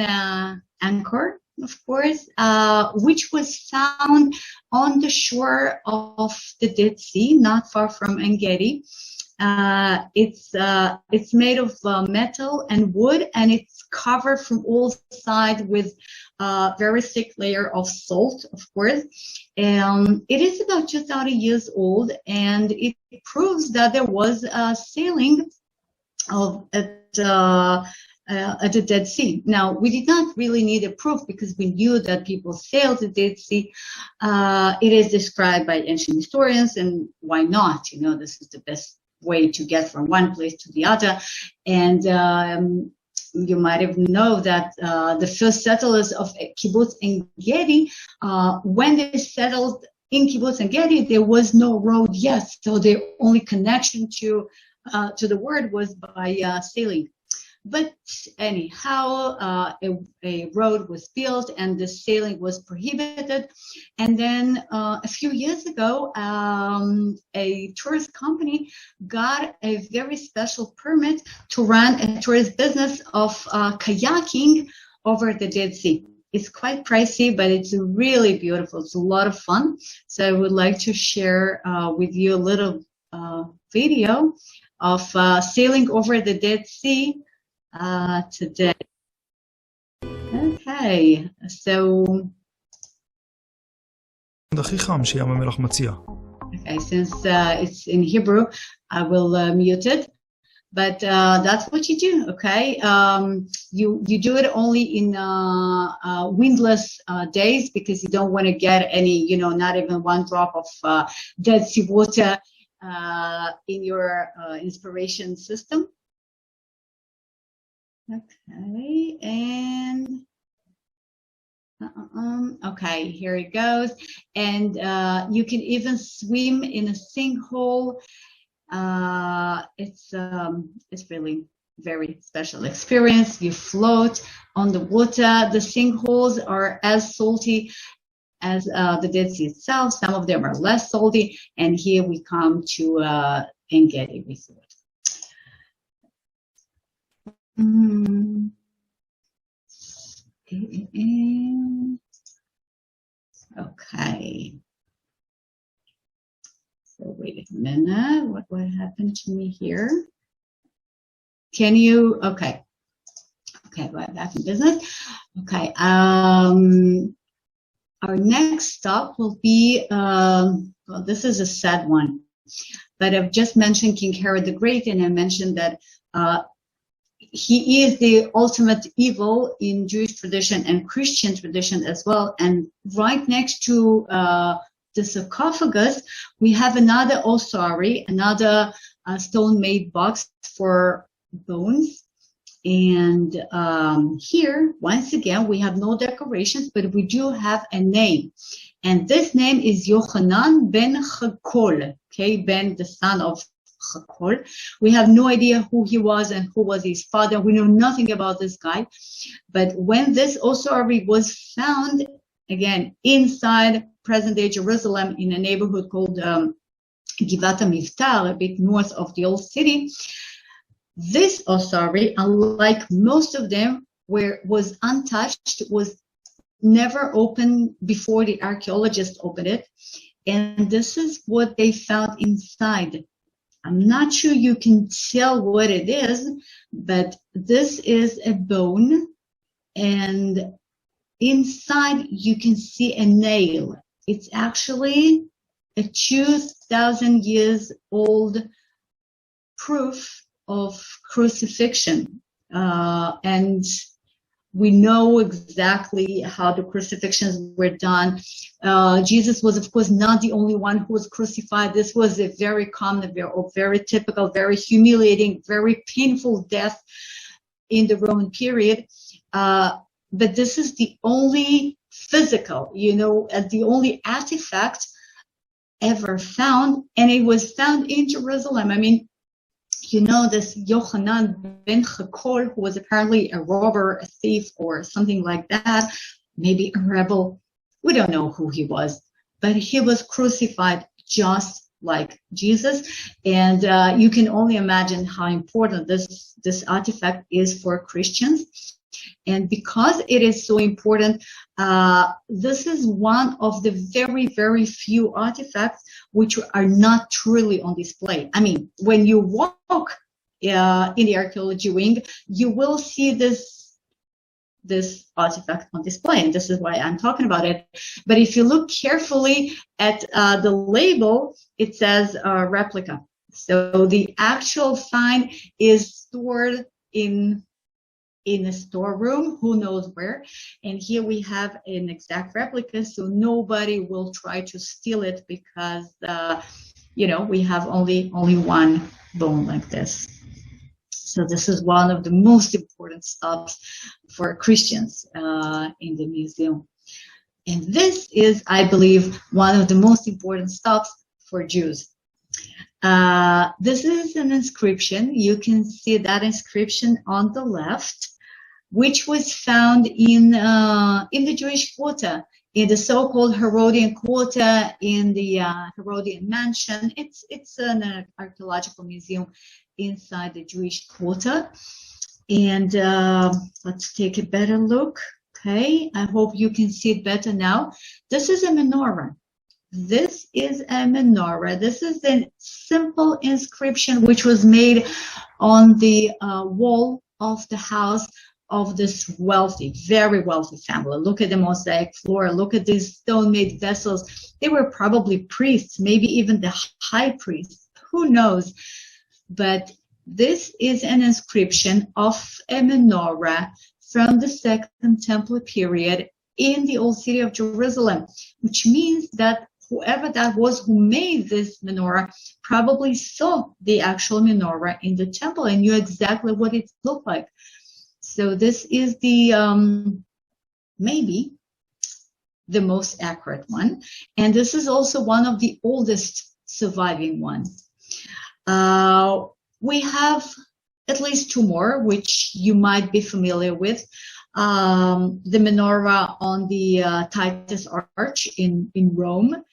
anchor, of course, which was found on the shore of the Dead Sea, not far from En Gedi. It's made of metal and wood, and it's covered from all sides with a very thick layer of salt, of course. It is about 2,000 years old, and it proves that there was sailing at the Dead Sea. Now, we did not really need a proof because we knew that people sailed the Dead Sea. It is described by ancient historians, and why not? You know, this is the best way to get from one place to the other. And you might have known that the first settlers of Kibbutz En Gedi, when they settled in Kibbutz En Gedi, there was no road yet, so the only connection to the word was by sailing. But anyhow, a road was built and the sailing was prohibited. And then a few years ago, a tourist company got a very special permit to run a tourist business of kayaking over the Dead Sea. It's quite pricey, but it's really beautiful. It's a lot of fun. So I would like to share with you a little video of sailing over the Dead Sea today. Okay, so הכי חם שים המלח מציע. Okay, since it's in Hebrew, I will mute it. But that's what you do, okay? You do it only in windless days because you don't want to get any, you know, not even one drop of Dead Sea water in your inspiration system. Okay, and okay, here it goes. And you can even swim in a sinkhole. It's really very special experience. You float on the water. The sinkholes are as salty as the Dead Sea itself. Some of them are less salty. And here we come to En Gedi Resort. Okay. So wait a minute. What happened to me here? Can you? Okay. Okay. Back in business. Okay. Our next stop will be. Well, this is a sad one, but I've just mentioned King Herod the Great, and I mentioned that. He is the ultimate evil in Jewish tradition and Christian tradition as well. And right next to the sarcophagus, we have another ossuary, another stone-made box for bones. And here, once again, we have no decorations, but we do have a name. And this name is Yochanan ben Chakol, okay, Ben, the son of Chakol. We have no idea who he was and who was his father. We know nothing about this guy. But when this ossuary was found, again, inside present-day Jerusalem in a neighborhood called Givat HaMivtar, a bit north of the old city, this ossuary, unlike most of them, was untouched, was never opened before the archaeologists opened it. And this is what they found inside. I'm not sure you can tell what it is, but this is a bone, and inside you can see a nail. It's actually a 2,000 years old proof of crucifixion. And we know exactly how the crucifixions were done. Jesus was, of course, not the only one who was crucified. This was a very common, very typical, very humiliating, very painful death in the Roman period. But this is the only physical, the only artifact ever found, and it was found in Jerusalem. I mean, this Yochanan ben Chakol, who was apparently a robber, a thief, or something like that, maybe a rebel. We don't know who he was, but he was crucified just like Jesus. And you can only imagine how important this artifact is for Christians. And because it is so important, this is one of the very, very few artifacts which are not truly on display. I mean, when you walk in the archaeology wing, you will see this artifact on display, and this is why I'm talking about it. But if you look carefully at the label, it says replica. So the actual find is stored in a storeroom, who knows where. And here we have an exact replica, so nobody will try to steal it because, we have only one bone like this. So this is one of the most important stops for Christians in the museum. And this is, I believe, one of the most important stops for Jews. This is an inscription. You can see that inscription on the left, which was found in the Jewish quarter, in the so-called Herodian quarter, in the Herodian mansion. It's an archaeological museum inside the Jewish quarter. And let's take a better look. Okay, I hope you can see it better now. This is a menorah. This is a menorah. This is a simple inscription which was made on the wall of the house of this wealthy, very wealthy family. Look at the mosaic floor. Look at these stone-made vessels. They were probably priests, maybe even the high priest. Who knows? But this is an inscription of a menorah from the Second Temple period in the old city of Jerusalem, which means that whoever that was who made this menorah probably saw the actual menorah in the temple and knew exactly what it looked like. So this is the maybe the most accurate one, and this is also one of the oldest surviving ones. We have at least two more, which you might be familiar with. The menorah on the Titus Arch in Rome,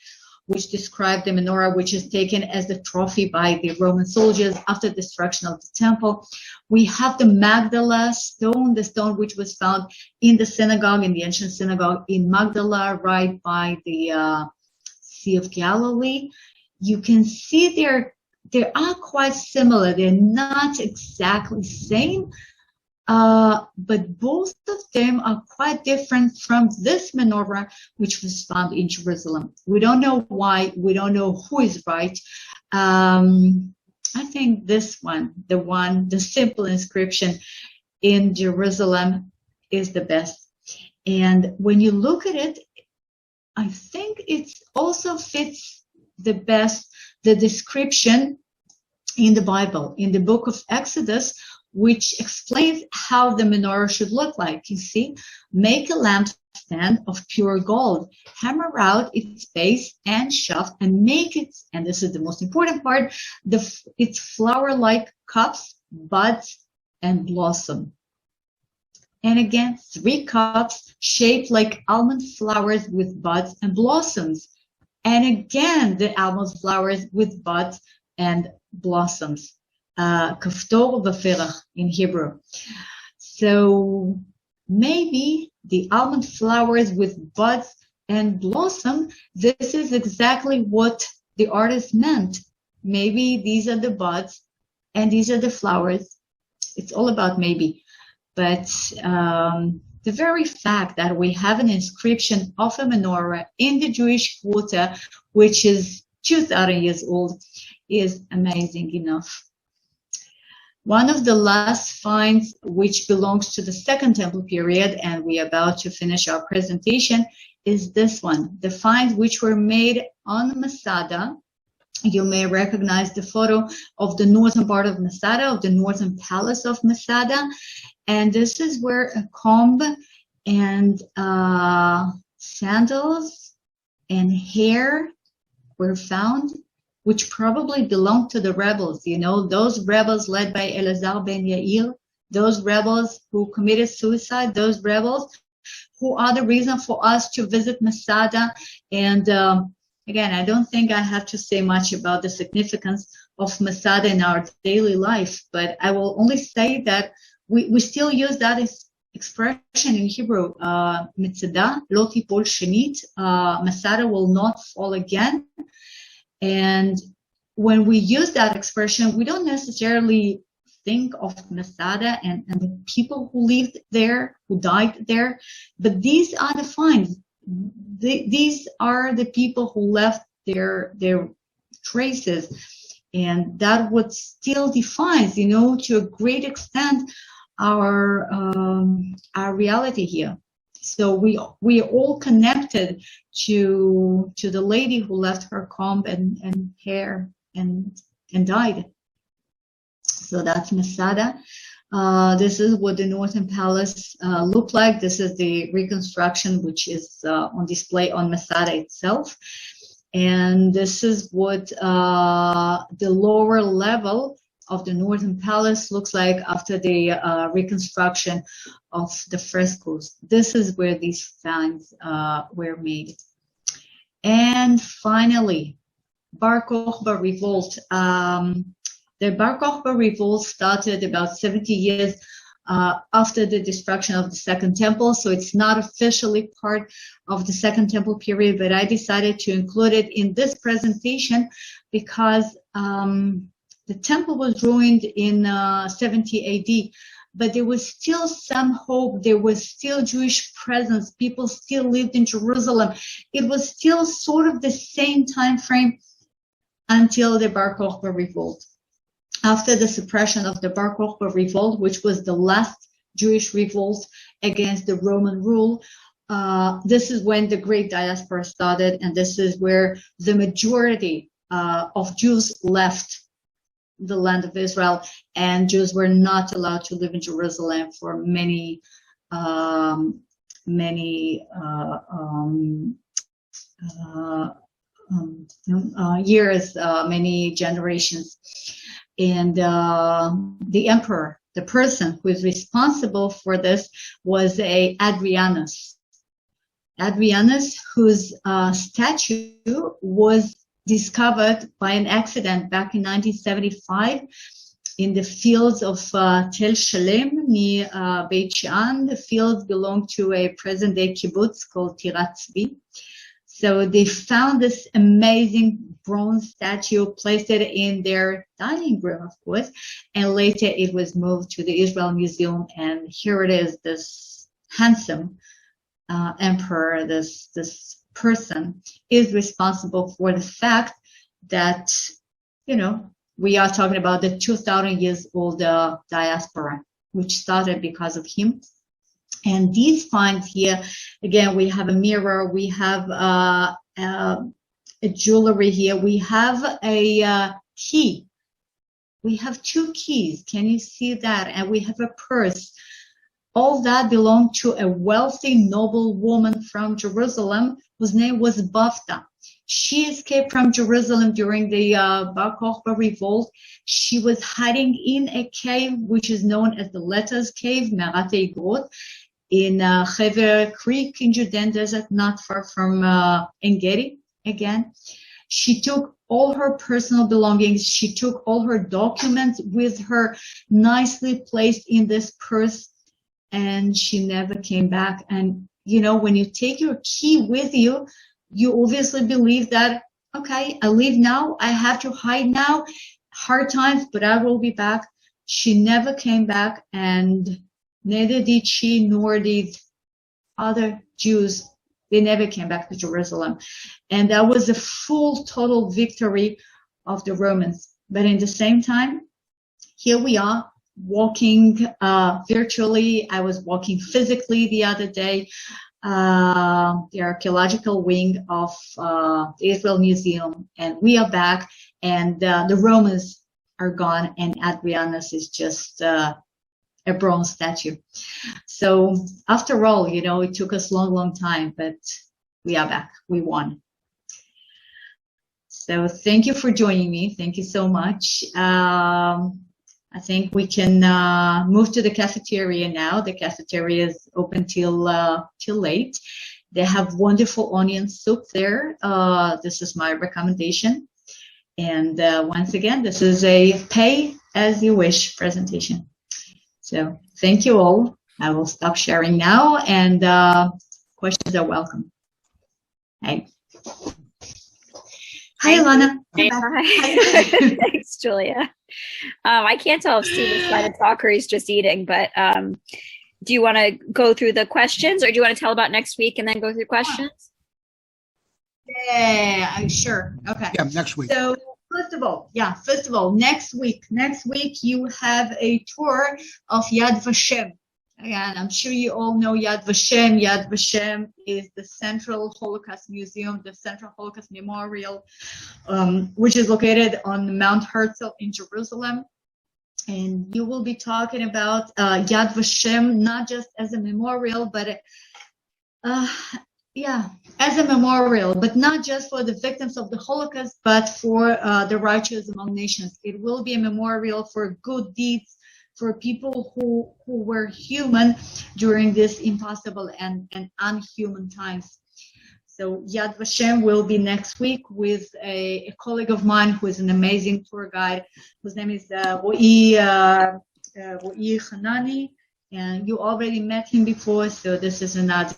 which described the menorah which is taken as the trophy by the Roman soldiers after destruction of the temple. We have the Magdala stone, the stone which was found in the synagogue, in the ancient synagogue in Magdala, right by the Sea of Galilee. You can see they are quite similar. They're not exactly the same, but both of them are quite different from this menorah, which was found in Jerusalem. We don't know why. We don't know who is right. I think this one, the simple inscription in Jerusalem is the best. And when you look at it, I think it also fits the best the description in the Bible, in the book of Exodus, which explains how the menorah should look like. You see, make a lampstand of pure gold, hammer out its base and shaft, and make it, and this is the most important part, its flower-like cups, buds, and blossom. And again, 3 cups shaped like almond flowers with buds and blossoms. And again, the almond flowers with buds and blossoms. Kaftor v'ferach in Hebrew. So maybe the almond flowers with buds and blossom, this is exactly what the artist meant. Maybe these are the buds and these are the flowers. It's all about maybe. But the very fact that we have an inscription of a menorah in the Jewish quarter, which is 2,000 years old, is amazing enough. One of the last finds, which belongs to the Second Temple period, and we are about to finish our presentation, is this one. The finds which were made on Masada. You may recognize the photo of the northern part of Masada, of the northern palace of Masada. And this is where a comb and sandals and hair were found, which probably belonged to the rebels, those rebels led by Elazar ben Yair, those rebels who committed suicide, those rebels who are the reason for us to visit Masada and, again, I don't think I have to say much about the significance of Masada in our daily life, but I will only say that we still use that expression in Hebrew, Mitzada, lo tipol shenit, Masada will not fall again. And when we use that expression, we don't necessarily think of Masada and the people who lived there, who died there, but these are the finds. These are the people who left their traces, and that what still defines, to a great extent, our reality here. So we are all connected to the lady who left her comb and hair and died. So that's Masada. This is what the Northern Palace looked like. This is the reconstruction, which is on display on Masada itself. And this is what the lower level of the Northern Palace looks like after the reconstruction of the frescoes. This is where these finds were made. And finally, Barcode the Revolt. The Barcode the Revolt started about 70 years after the destruction of the Second Temple, so it's not officially part of the Second Temple period, but I decided to include it in this presentation because the temple was ruined in 70 AD, but there was still some hope. There was still Jewish presence. People still lived in Jerusalem. It was still sort of the same time frame until the Barcode the Revolt. After the suppression of the Barcode the Revolt, which was the last Jewish revolt against the Roman rule, this is when the great diaspora started, and this is where the majority of Jews left the land of Israel, and Jews were not allowed to live in Jerusalem for many years, many generations. And the emperor, the person who is responsible for this, was Adrianus. Adrianus, whose statue was discovered by an accident back in 1975 in the fields of Tel Shalem near Beit She'an. The fields belong to a present-day kibbutz called Tirat Tzvi. So they found this amazing bronze statue, placed it in their dining room, of course, and later it was moved to the Israel Museum, and here it is, this handsome emperor, this person is responsible for the fact that, we are talking about the 2,000 years old diaspora, which started because of him. And these finds here, again, we have a mirror, we have a jewelry here, we have a key. We have two keys. Can you see that? And we have a purse. All that belonged to a wealthy, noble woman from Jerusalem whose name was Bafta. She escaped from Jerusalem during the Barcode the Revolt. She was hiding in a cave, which is known as the Letters Cave, Merat Eigrot, in Hever Creek in Judean Desert, not far from En-Gedi again. She took all her personal belongings. She took all her documents with her, nicely placed in this purse, and she never came back. And, when you take your key with you, you obviously believe that, okay, I leave now, I have to hide now, hard times, but I will be back. She never came back, and neither did she, nor did other Jews. They never came back to Jerusalem. And that was a full, total victory of the Romans. But in the same time, here we are walking virtually. I was walking physically the other day, the archaeological wing of the Israel Museum, and we are back, and the Romans are gone, and Adrianus is just a bronze statue. So after all, it took us a long time, but we are back. We won. So thank you for joining me. Thank you so much. I think we can move to the cafeteria now. The cafeteria is open till late. They have wonderful onion soup there. This is my recommendation. And once again, this is a pay as you wish presentation. So thank you all. I will stop sharing now, and questions are welcome. Hey. Hi, Alana. Hi. Thanks, Julia. I can't tell if Steve is trying to talk or he's just eating, but do you want to go through the questions, or do you want to tell about next week and then go through questions? Yeah, sure. Okay. Yeah, next week. So first of all, next week you have a tour of Yad Vashem. Again, I'm sure you all know Yad Vashem. Yad Vashem is the Central Holocaust Museum, the Central Holocaust Memorial, which is located on Mount Herzl in Jerusalem. And you will be talking about Yad Vashem, not just as a memorial, but as a memorial, but not just for the victims of the Holocaust, but for the righteous among nations. It will be a memorial for good deeds, for people who were human during this impossible and unhuman times. So Yad Vashem will be next week with a colleague of mine who is an amazing tour guide, whose name is Ro'i Hanani, and you already met him before, so this is another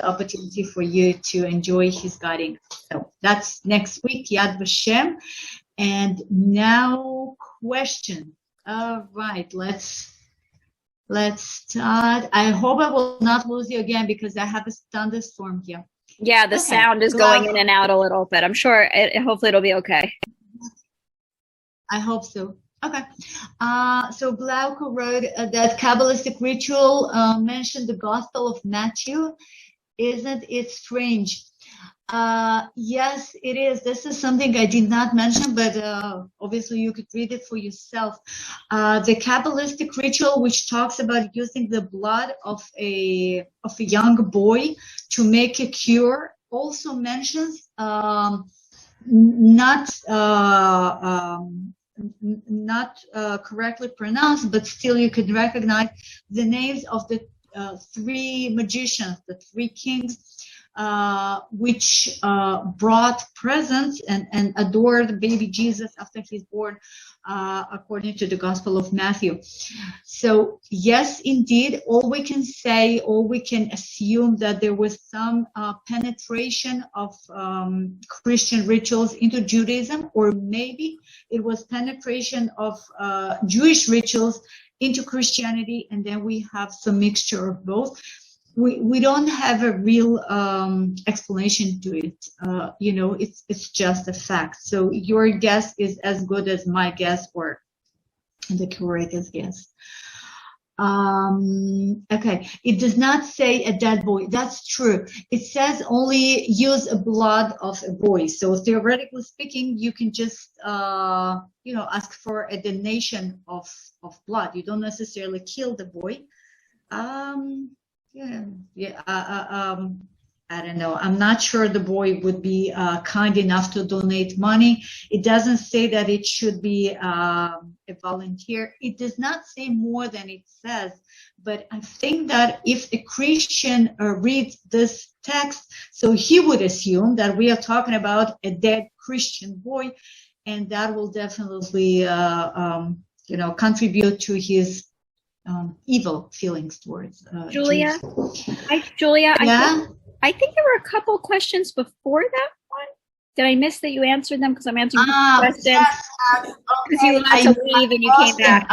opportunity for you to enjoy his guiding. So that's next week, Yad Vashem. And now questions. All right, let's start. I hope I will not lose you again because I have a thunderstorm here. Yeah, the sound is going in and out a little bit. I'm sure hopefully it'll be okay. I hope so. Okay. So Glauco wrote that Kabbalistic Ritual mentioned the Gospel of Matthew. Isn't it strange? Yes, it is. This is something I did not mention, but obviously you could read it for yourself. The Kabbalistic Ritual, which talks about using the blood of a young boy to make a cure, also mentions not correctly pronounced, but still you could recognize the names of the three magicians, the three kings, which brought presents and adored baby Jesus after he's born, according to the Gospel of Matthew. So yes, indeed, all we can assume that there was some penetration of Christian rituals into Judaism, or maybe it was penetration of Jewish rituals into Christianity, and then we have some mixture of both. We don't have a real explanation to it. It's just a fact. So your guess is as good as my guess or the curator's guess. Okay, it does not say a dead boy. That's true. It says only use a blood of a boy. So theoretically speaking, you can just ask for a donation of blood. You don't necessarily kill the boy. I don't know. I'm not sure the boy would be kind enough to donate money. It doesn't say that it should be a volunteer. It does not say more than it says. But I think that if a Christian reads this text, so he would assume that we are talking about a dead Christian boy, and that will definitely, contribute to his evil feelings towards Julia. Jews. Julia, Yeah? I think there were a couple questions before that one. Did I miss that you answered them? Because I'm answering questions. Yes. Because you had to leave and you came back.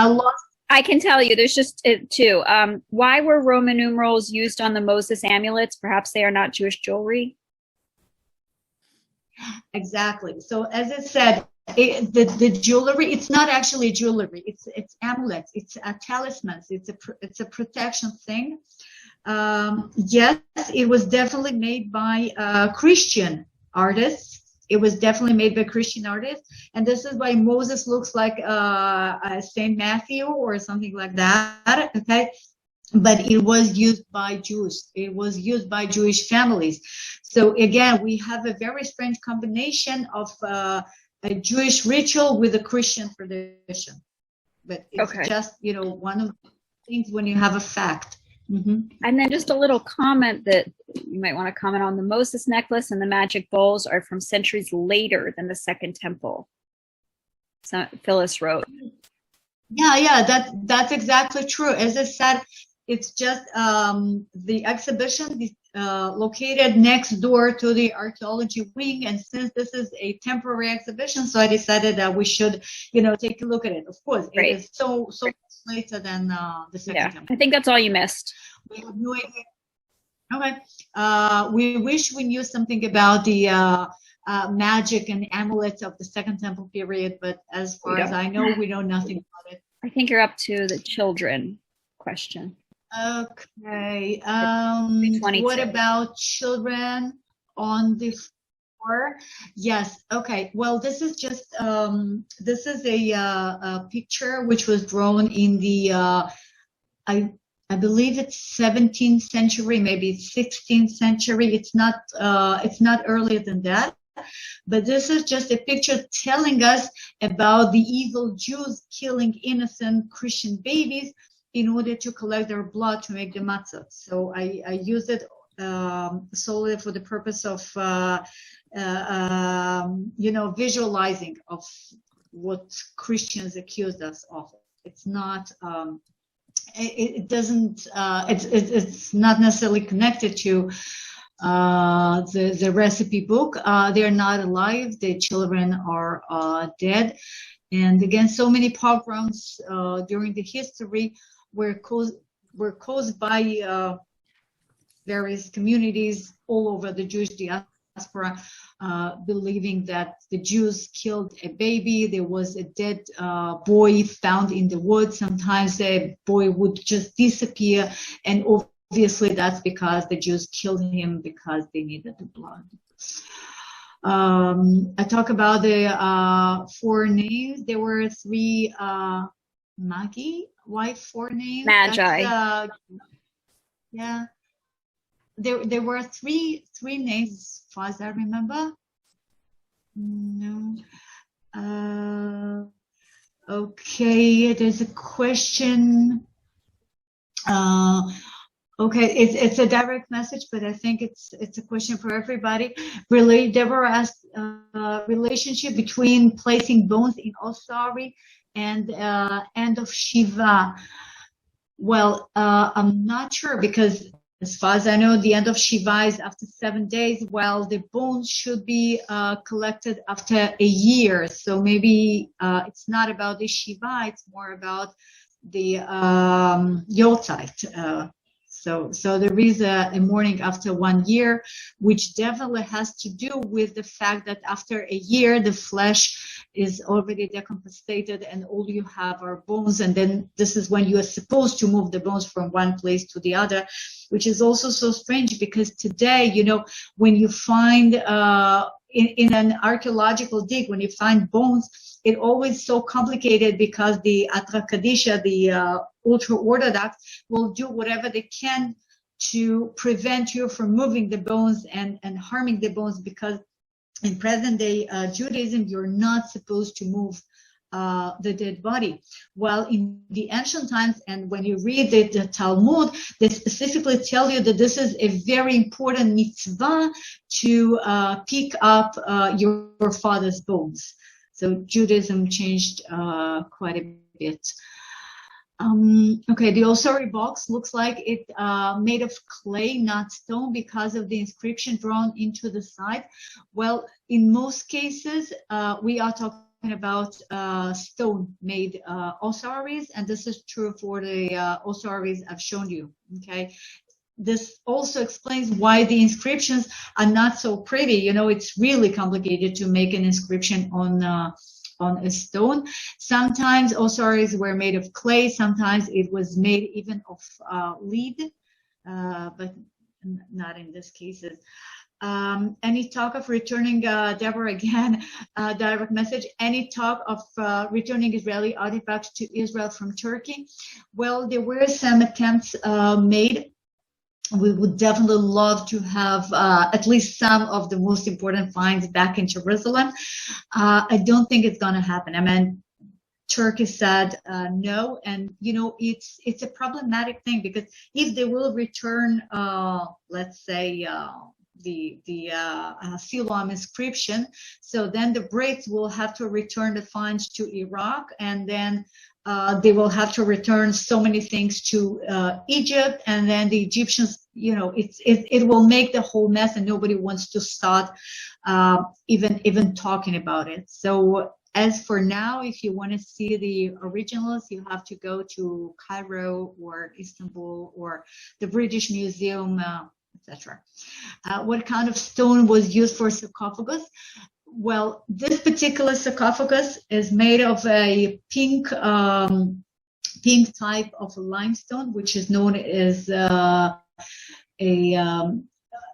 I can tell you, there's just two. Why were Roman numerals used on the Moses amulets? Perhaps they are not Jewish jewelry. Exactly. So as I said, the jewelry, it's not actually jewelry. It's amulets. It's talismans. It's a protection thing. Yes, it was definitely made by Christian artists. It was definitely made by Christian artists, and this is why Moses looks like Saint Matthew or something like that. Okay, but it was used by Jews. It was used by Jewish families. So again, we have a very strange combination of a Jewish ritual with a Christian tradition. But it's just one of the things when you have a fact. And then just a little comment that you might want to comment on. The Moses necklace and the magic bowls are from centuries later than the Second Temple. So Phyllis wrote. Yeah, that's exactly true. As I said, it's just the exhibition located next door to the archaeology wing, and since this is a temporary exhibition, so I decided that we should, take a look at it. Of course, it is so much later than the Second Temple. I think that's all you missed. We have no idea. Okay. We wish we knew something about the magic and amulets of the Second Temple period, but as far as I know, we know nothing about it. I think you're up to the children question. Okay. What about children on the floor? Yes. Okay. Well, this is just this is a picture which was drawn in the I believe it's 17th century, maybe 16th century. It's not earlier than that. But this is just a picture telling us about the evil Jews killing innocent Christian babies in order to collect their blood to make the matzah. So I use it solely for the purpose of, visualizing of what Christians accused us of. It's not, it doesn't, it's not necessarily connected to the recipe book. They're not alive. The children are dead. And again, so many pogroms during the history were caused by various communities all over the Jewish diaspora, believing that the Jews killed a baby. There was a dead boy found in the woods. Sometimes the boy would just disappear, and obviously that's because the Jews killed him because they needed the blood. I talk about the 4 names. There were 3 Magi. Why 4 names? Magi. Yeah. There were three names as far as I remember. No. Okay, there's a question. Okay, it's a direct message, but I think it's a question for everybody. Really, Deborah asked relationship between placing bones in ossuary and end of Shiva. Well, I'm not sure, because as far as I know, the end of Shiva is after 7 days, while the bones should be collected after a year. So maybe it's not about the Shiva, it's more about the Yortzeit. So there is a mourning after 1 year, which definitely has to do with the fact that after a year, the flesh is already decompensated and all you have are bones. And then this is when you are supposed to move the bones from one place to the other, which is also so strange, because today, when you find in an archaeological dig, when you find bones, it's always so complicated because the Atra Kadisha, the ultra-Orthodox, will do whatever they can to prevent you from moving the bones and harming the bones, because in present-day Judaism, you're not supposed to move the dead body. While in the ancient times, and when you read the Talmud, they specifically tell you that this is a very important mitzvah to pick up your father's bones. So Judaism changed quite a bit. Okay, the ossuary box looks like it made of clay, not stone, because of the inscription drawn into the side. Well, in most cases, we are talking about stone-made ossuaries, and this is true for the ossuaries I've shown you. Okay, this also explains why the inscriptions are not so pretty. It's really complicated to make an inscription on a stone. Sometimes ossuaries were made of clay, sometimes it was made even of lead, but not in this cases. Any talk of returning, Deborah again, direct message, any talk of returning Israeli artifacts to Israel from Turkey? Well, there were some attempts made. We would definitely love to have at least some of the most important finds back in Jerusalem. I don't think it's going to happen. I mean, Turkey said no, and it's a problematic thing, because if they will return, let's say, the Siloam inscription, so then the Brits will have to return the funds to Iraq, and then they will have to return so many things to Egypt, and then the Egyptians, it will make the whole mess, and nobody wants to start even talking about it. So as for now, if you want to see the originals, you have to go to Cairo or Istanbul or the British Museum, etc. What kind of stone was used for sarcophagus? Well, this particular sarcophagus is made of a pink type of limestone, which is known as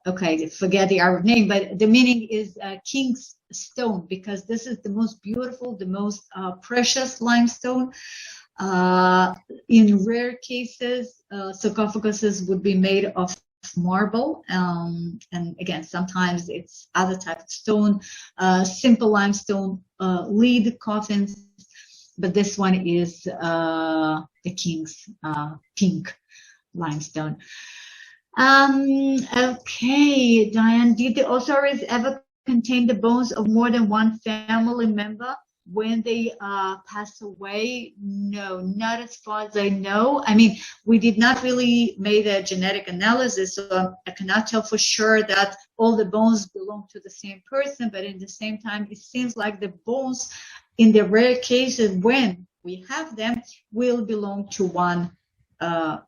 okay, forget the Arab name, but the meaning is king's stone, because this is the most beautiful, the most precious limestone. In rare cases, sarcophaguses would be made of marble, and again, sometimes it's other type of stone, simple limestone, lead coffins, but this one is the king's pink limestone. Okay, Diane, did the ossuaries ever contain the bones of more than one family member when they pass away? No, not as far as I know. I mean, we did not really make a genetic analysis, so I cannot tell for sure that all the bones belong to the same person, but in the same time, it seems like the bones, in the rare cases when we have them, will belong to one.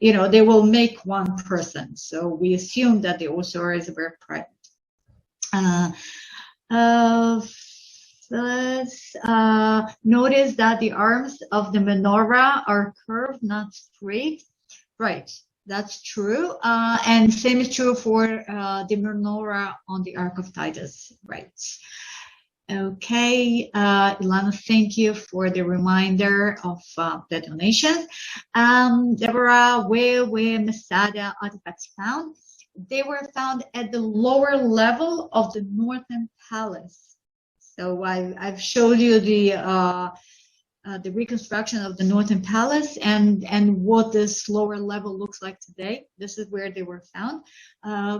They will make one person. So we assume that the ossuaries were private. Let's notice that the arms of the menorah are curved, not straight. Right, that's true. And same is true for the menorah on the Ark of Titus. Right. Okay, Ilana, thank you for the reminder of the donations. Deborah, where were Masada artifacts found? They were found at the lower level of the northern palace. So I've showed you the reconstruction of the northern palace and what this lower level looks like today. This is where they were found.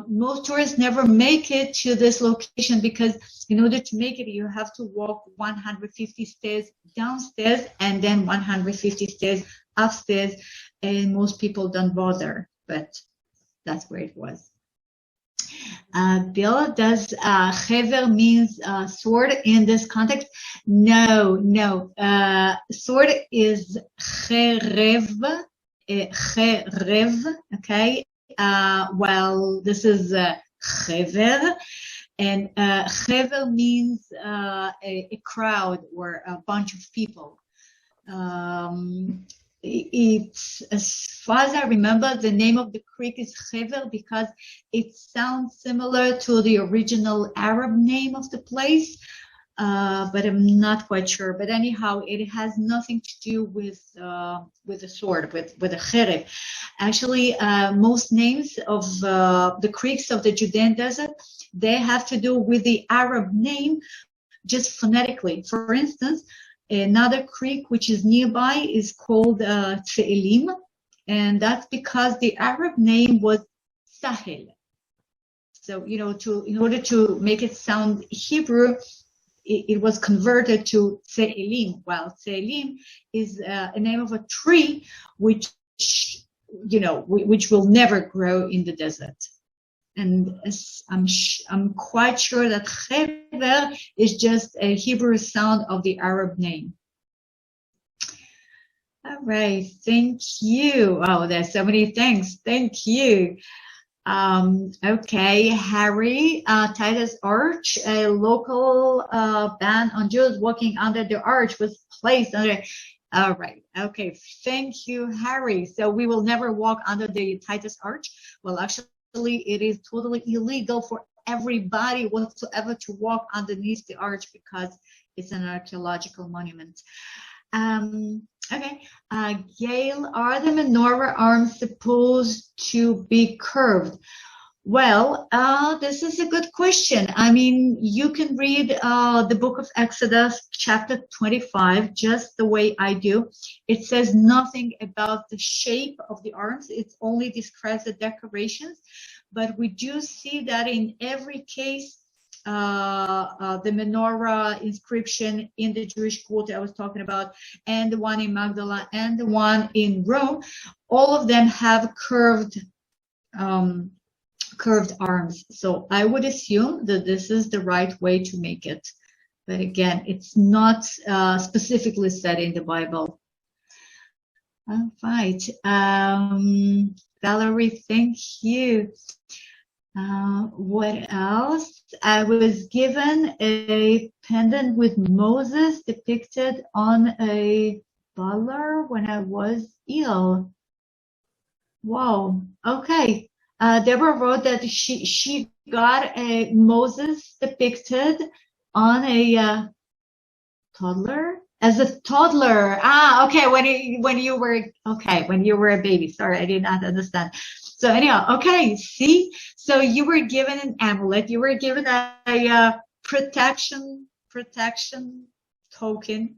Most tourists never make it to this location, because in order to make it, you have to walk 150 stairs downstairs and then 150 stairs upstairs, and most people don't bother, but that's where it was. Bill, does chever means sword in this context? No. Sword is cherev, okay? Well, this is chever, and chever means a crowd or a bunch of people. It's, as far as I remember, the name of the creek is Hevel because it sounds similar to the original Arab name of the place, but I'm not quite sure. But anyhow, it has nothing to do with the sword, with the Khereb. Actually, most names of the creeks of the Judean desert, they have to do with the Arab name, just phonetically. For instance, another creek which is nearby is called Tse'elim, and that's because the Arab name was Sahel. So, in order to make it sound Hebrew, it was converted to Tse'elim, while Tse'elim is a name of a tree which will never grow in the desert. And I'm quite sure that Chever is just a Hebrew sound of the Arab name. All right, thank you. Oh, there's so many things. Thank you. Okay, Harry, Titus Arch, a local ban on Jews walking under the arch was placed under. All right. Okay. Thank you, Harry. So we will never walk under the Titus Arch. Well, actually, it is totally illegal for everybody whatsoever to walk underneath the arch because it's an archaeological monument. Okay. Gail, are the menorah arms supposed to be curved? Well, this is a good question. I mean, you can read the book of Exodus, chapter 25, just the way I do. It says nothing about the shape of the arms. It only describes the decorations. But we do see that in every case, the Menorah inscription in the Jewish quarter I was talking about, and the one in Magdala, and the one in Rome, all of them have curved arms. So I would assume that this is the right way to make it. But again, it's not specifically said in the Bible. All right. Valerie, thank you. What else? I was given a pendant with Moses depicted on a butler when I was ill. Wow. Okay. Deborah wrote that she got a Moses depicted on a toddler. As a toddler. Okay. When you were a baby. Sorry, I did not understand. So anyhow, okay. See, so you were given an amulet. You were given a protection token,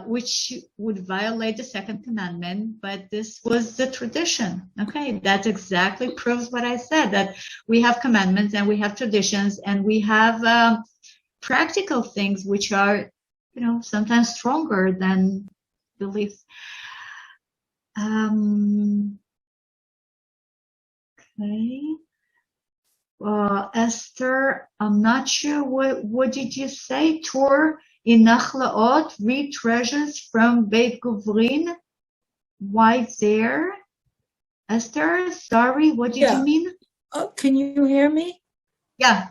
which would violate the second commandment, but this was the tradition. Okay, that exactly proves what I said, that we have commandments and we have traditions and we have practical things which are, sometimes stronger than beliefs. Okay. Esther, I'm not sure what did you say? Tour in Nachlaot, read treasures from Beit Guvrin. Why there? Esther, sorry, what did you mean? Can you hear me? Yeah.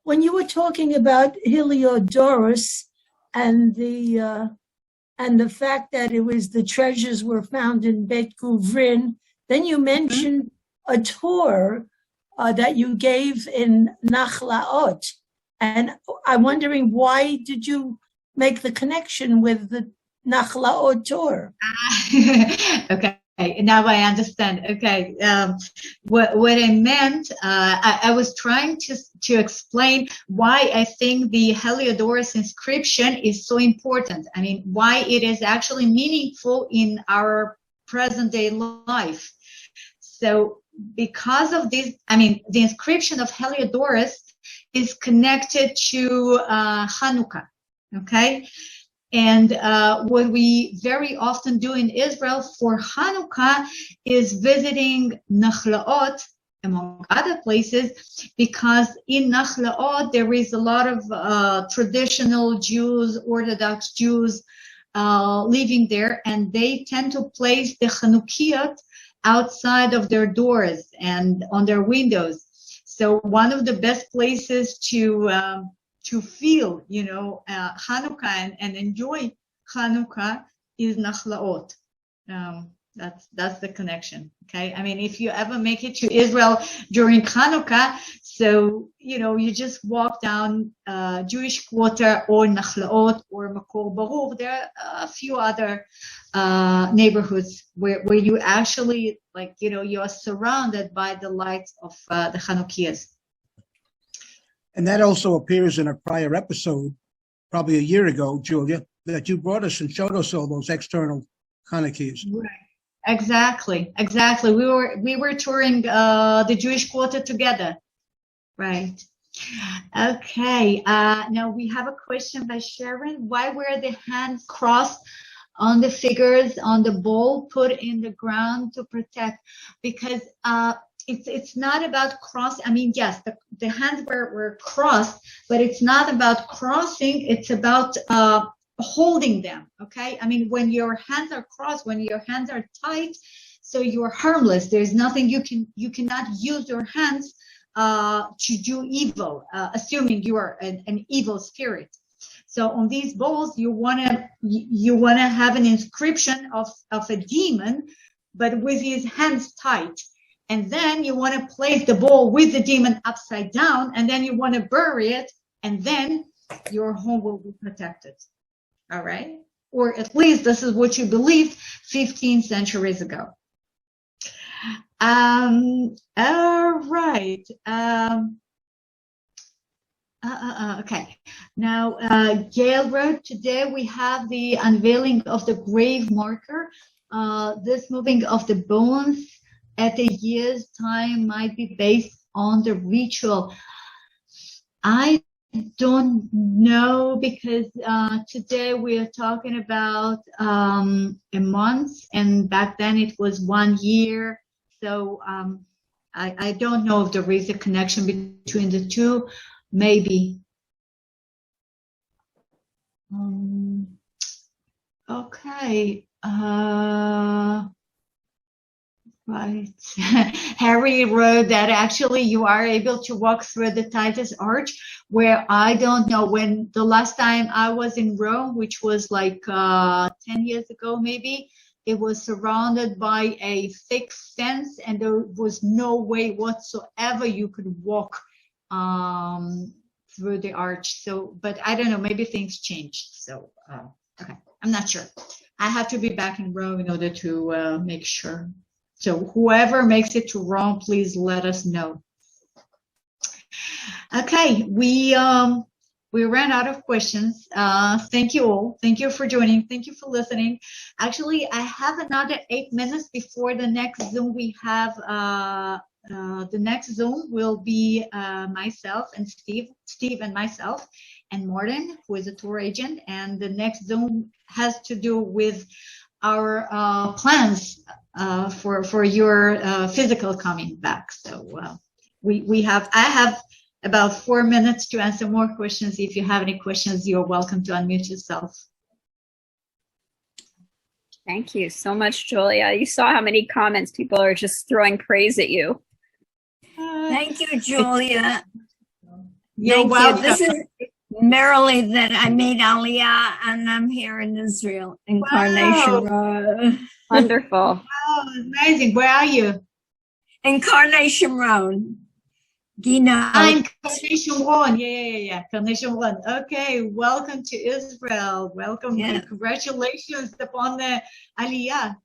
When you were talking about Heliodorus and the fact that it was the treasures were found in Beit Guvrin, then you mentioned a tour that you gave in Nachlaot. And I'm wondering, why did you make the connection with the Nachlaot tour? Okay, now I understand. Okay, what I meant, I was trying to explain why I think the Heliodorus inscription is so important. I mean, why it is actually meaningful in our present day life. So because of this, I mean, the inscription of Heliodorus is connected to Hanukkah, okay? And what we very often do in Israel for Hanukkah is visiting Nachlaot, among other places, because in Nachlaot there is a lot of traditional Jews, Orthodox Jews living there, and they tend to place the Chanukiot outside of their doors and on their windows. So one of the best places to feel, Hanukkah and enjoy Hanukkah is Nachlaot. That's the connection. Okay. I mean, if you ever make it to Israel during Hanukkah, so, you just walk down Jewish quarter or Nachlaot or Makor Baruch. There are a few other neighborhoods where you actually, you are surrounded by the lights of the Chanukias. And that also appears in a prior episode, probably a year ago, Julia, that you brought us and showed us all those external Chanukias. Right. Exactly. We were touring the Jewish quarter together. Right. Okay. Now we have a question by Sharon. Why were the hands crossed on the figures on the bowl put in the ground to protect? Because it's not about cross. I mean, yes, the hands were crossed, but it's not about crossing. It's about holding them. Okay. I mean, when your hands are crossed, when your hands are tight, so you're harmless. There's nothing you cannot use your hands to do evil, assuming you are an evil spirit. So on these bowls, you wanna have an inscription of a demon, but with his hands tight. And then you want to place the bowl with the demon upside down, and then you want to bury it, and then your home will be protected. All right? Or at least this is what you believed 15 centuries ago. All right. Okay. Now, Gail wrote, today we have the unveiling of the grave marker. This moving of the bones at a year's time might be based on the ritual. I don't know, because today we are talking about a month, and back then it was 1 year. So I don't know if there is a connection between the two. Maybe. Okay. Right. Harry wrote that actually you are able to walk through the Titus Arch, where I don't know when the last time I was in Rome, which was like 10 years ago maybe. It was surrounded by a thick fence, and there was no way whatsoever you could walk through the arch. So, but I don't know, maybe things changed. So, okay, I'm not sure. I have to be back in Rome in order to make sure. So whoever makes it to Rome, please let us know. Okay, we ran out of questions. Thank you all. Thank you for joining. Thank you for listening. Actually, I have another 8 minutes before the next Zoom we have. The next Zoom will be myself and Steve and myself and Morten, who is a tour agent. And the next Zoom has to do with our plans for your physical coming back. So I have about 4 minutes to answer more questions. If you have any questions, you're welcome to unmute yourself. Thank you so much, Julia. You saw how many comments people are just throwing praise at you. Thank you, Julia. You're Thank welcome. you. This is merely that I made Aliyah, and I'm here in Israel, Incarnation Road. Wonderful. Oh, amazing. Where are you? Incarnation Road. Gina. Carnation One. Yeah. Carnation One. Okay. Welcome to Israel. Welcome. Yeah. Congratulations upon the Aliyah.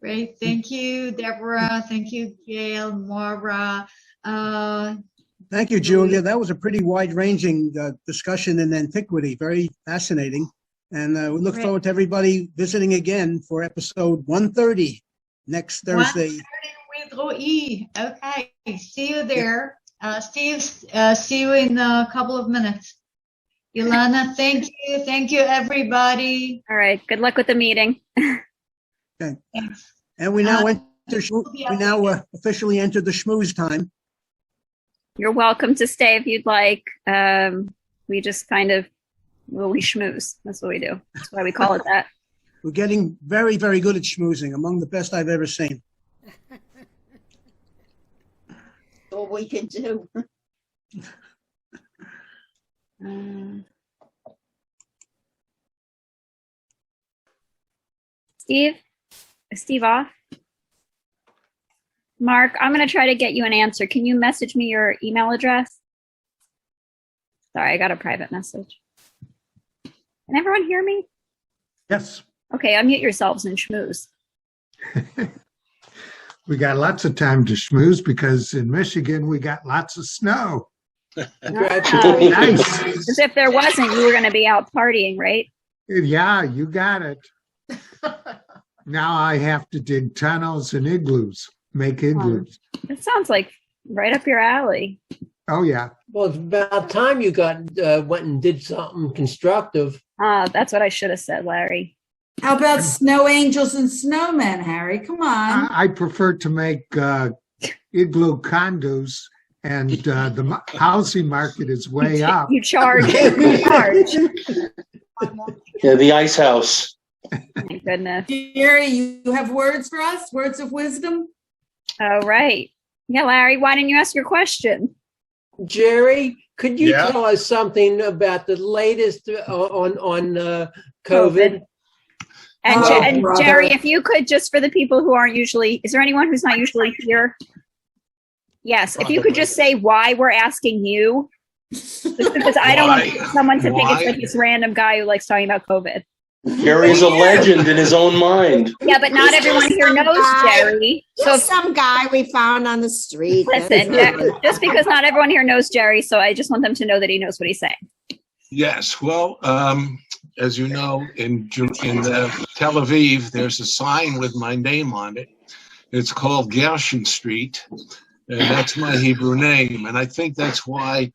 Great. Thank you, Deborah. Thank you, Gail, Maura. Thank you, Julia. That was a pretty wide-ranging discussion in antiquity. Very fascinating. And we look forward to everybody visiting again for episode 130 next Thursday. 1:30 with Ro'i. Okay. See you there. Steve, see you in a couple of minutes. Ilana, thank you. Thank you, everybody. All right. Good luck with the meeting. Okay. And we now officially enter the schmooze time. You're welcome to stay if you'd like. We just we schmooze. That's what we do. That's why we call it that. We're getting very, very good at schmoozing, among the best I've ever seen. All we can do. Steve? Is Steve off? Mark, I'm going to try to get you an answer. Can you message me your email address? Sorry, I got a private message. Can everyone hear me? Yes. Okay, unmute yourselves and schmooze. We got lots of time to schmooze because in Michigan we got lots of snow. Nice. As if there wasn't, you were going to be out partying, right? Yeah, you got it. Now I have to dig tunnels and igloos, make igloos. It sounds like right up your alley. Oh, yeah. Well, it's about time you went and did something constructive. That's what I should have said, Larry. How about snow angels and snowmen, Harry? Come on. I prefer to make igloo condos, and the housing market is way up. You charge. You charge. Yeah, the ice house. My goodness. Jerry, you have words for us? Words of wisdom? All right. Yeah, Larry, why didn't you ask your question? Jerry, could you tell us something about the latest on COVID? And Jerry, if you could, just for the people who aren't usually, is there anyone who's not usually here? Yes, if you could just say why we're asking you, just because I don't want someone to think it's like this random guy who likes talking about COVID. Jerry's a legend in his own mind. Yeah, but not everyone here knows Jerry. So Just some guy we found on the street. listen, just because not everyone here knows Jerry, so I just want them to know that he knows what he's saying. Yes, well, as you know, in Tel Aviv, there's a sign with my name on it. It's called Gershon Street, and that's my Hebrew name. And I think that's why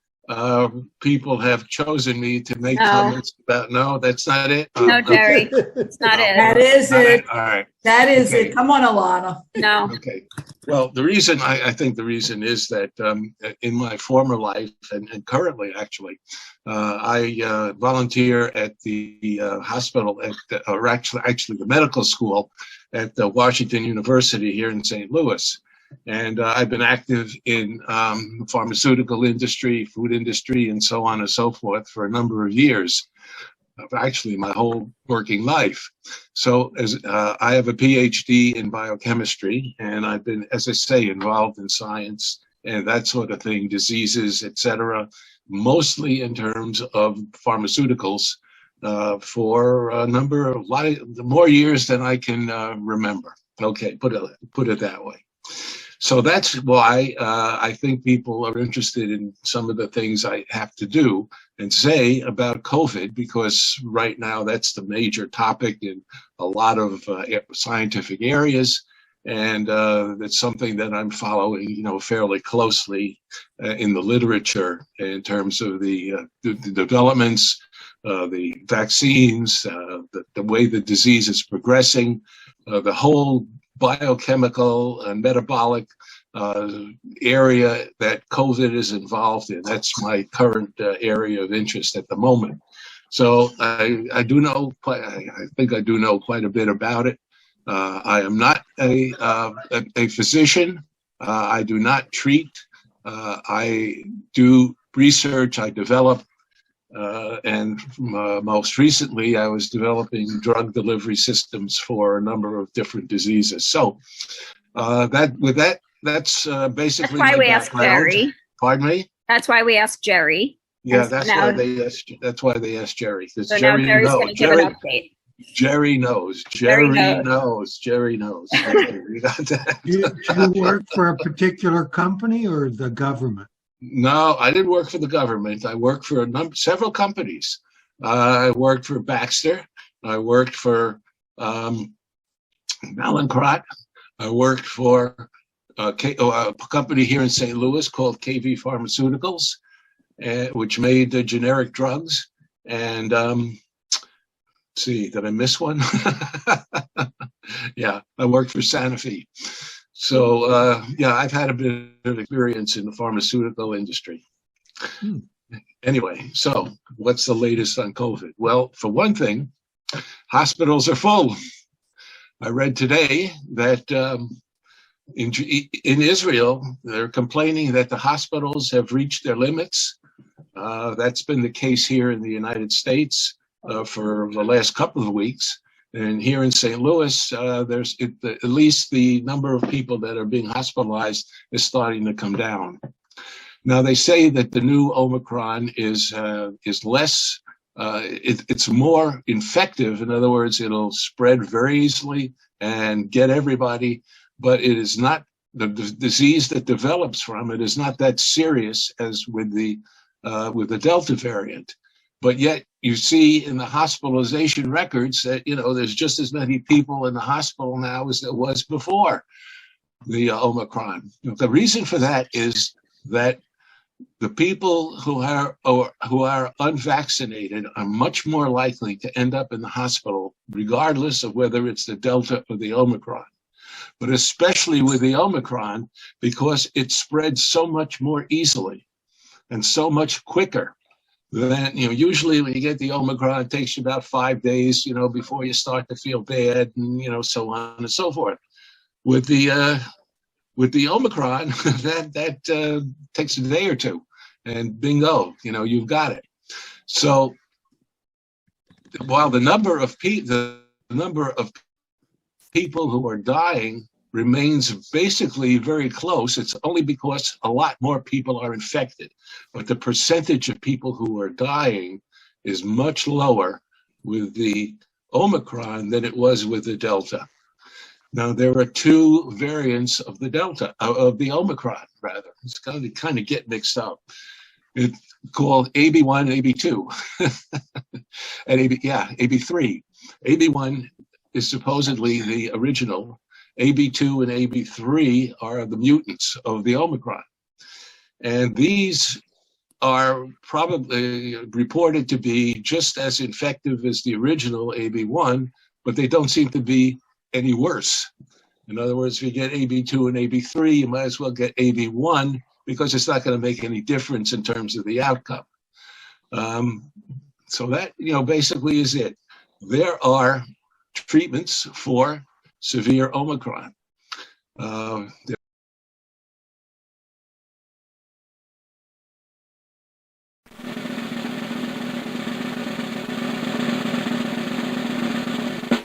people have chosen me to make comments about. No, that's not it. No, Jerry, it's not it. That is it. All right. That is it. Come on, Alana. No. Okay. Well, the reason I think the reason is that in my former life and currently actually, I volunteer at the hospital or actually the medical school at the Washington University here in St. Louis. And I've been active in the pharmaceutical industry, food industry, and so on and so forth for a number of years, actually my whole working life. So as I have a PhD in biochemistry, and I've been, as I say, involved in science and that sort of thing, diseases, etc., mostly in terms of pharmaceuticals for a lot of more years than I can remember. Okay, put it that way. So that's why I think people are interested in some of the things I have to do and say about COVID, because right now that's the major topic in a lot of scientific areas. And it's something that I'm following, fairly closely in the literature in terms of the developments, the vaccines, the way the disease is progressing, the whole biochemical and metabolic area that COVID is involved in. That's my current area of interest at the moment. So I do know, I think I do know quite a bit about it. I am not a physician. I do not treat. I do research. I develop. And most recently, I was developing drug delivery systems for a number of different diseases. So that's basically. That's why we asked Jerry. Pardon me? That's why we asked Jerry. Yeah, that's why they asked Jerry. So now Jerry's going to give an update. Jerry knows. Jerry knows. Jerry knows. Okay, we got that. Do you work for a particular company or the government? No, I didn't work for the government. I worked for several companies. I worked for Baxter. I worked for Mallinckrodt. I worked for a company here in St. Louis called KV Pharmaceuticals, which made generic drugs. And let's see, did I miss one? Yeah, I worked for Sanofi. So, yeah, I've had a bit of experience in the pharmaceutical industry. Anyway, so what's the latest on COVID? Well, for one thing, hospitals are full. I read today that in Israel, they're complaining that the hospitals have reached their limits. That's been the case here in the United States for the last couple of weeks. And here in St. Louis, there's at least the number of people that are being hospitalized is starting to come down. Now they say that the new Omicron is less, it's more infective. In other words, it'll spread very easily and get everybody, but it is not the disease that develops from it is not that serious as with the Delta variant. But yet you see in the hospitalization records that, there's just as many people in the hospital now as there was before the Omicron. The reason for that is that the people who are unvaccinated are much more likely to end up in the hospital, regardless of whether it's the Delta or the Omicron. But especially with the Omicron, because it spreads so much more easily and so much quicker. Then, usually when you get the Omicron, it takes you about 5 days, before you start to feel bad and, so on and so forth. With the Omicron, that takes a day or two and bingo, you've got it. So while the number of people who are dying remains basically very close, it's only because a lot more people are infected. But the percentage of people who are dying is much lower with the Omicron than it was with the Delta. Now, there are two variants of the Delta, of the Omicron, rather. It's kind of get mixed up. It's called AB1 and AB2, and AB3. AB1 is supposedly the original. AB2 and AB3 are the mutants of the Omicron. And these are probably reported to be just as effective as the original AB1, but they don't seem to be any worse. In other words, if you get AB2 and AB3, you might as well get AB1 because it's not going to make any difference in terms of the outcome. So that, basically is it. There are treatments for severe Omicron. There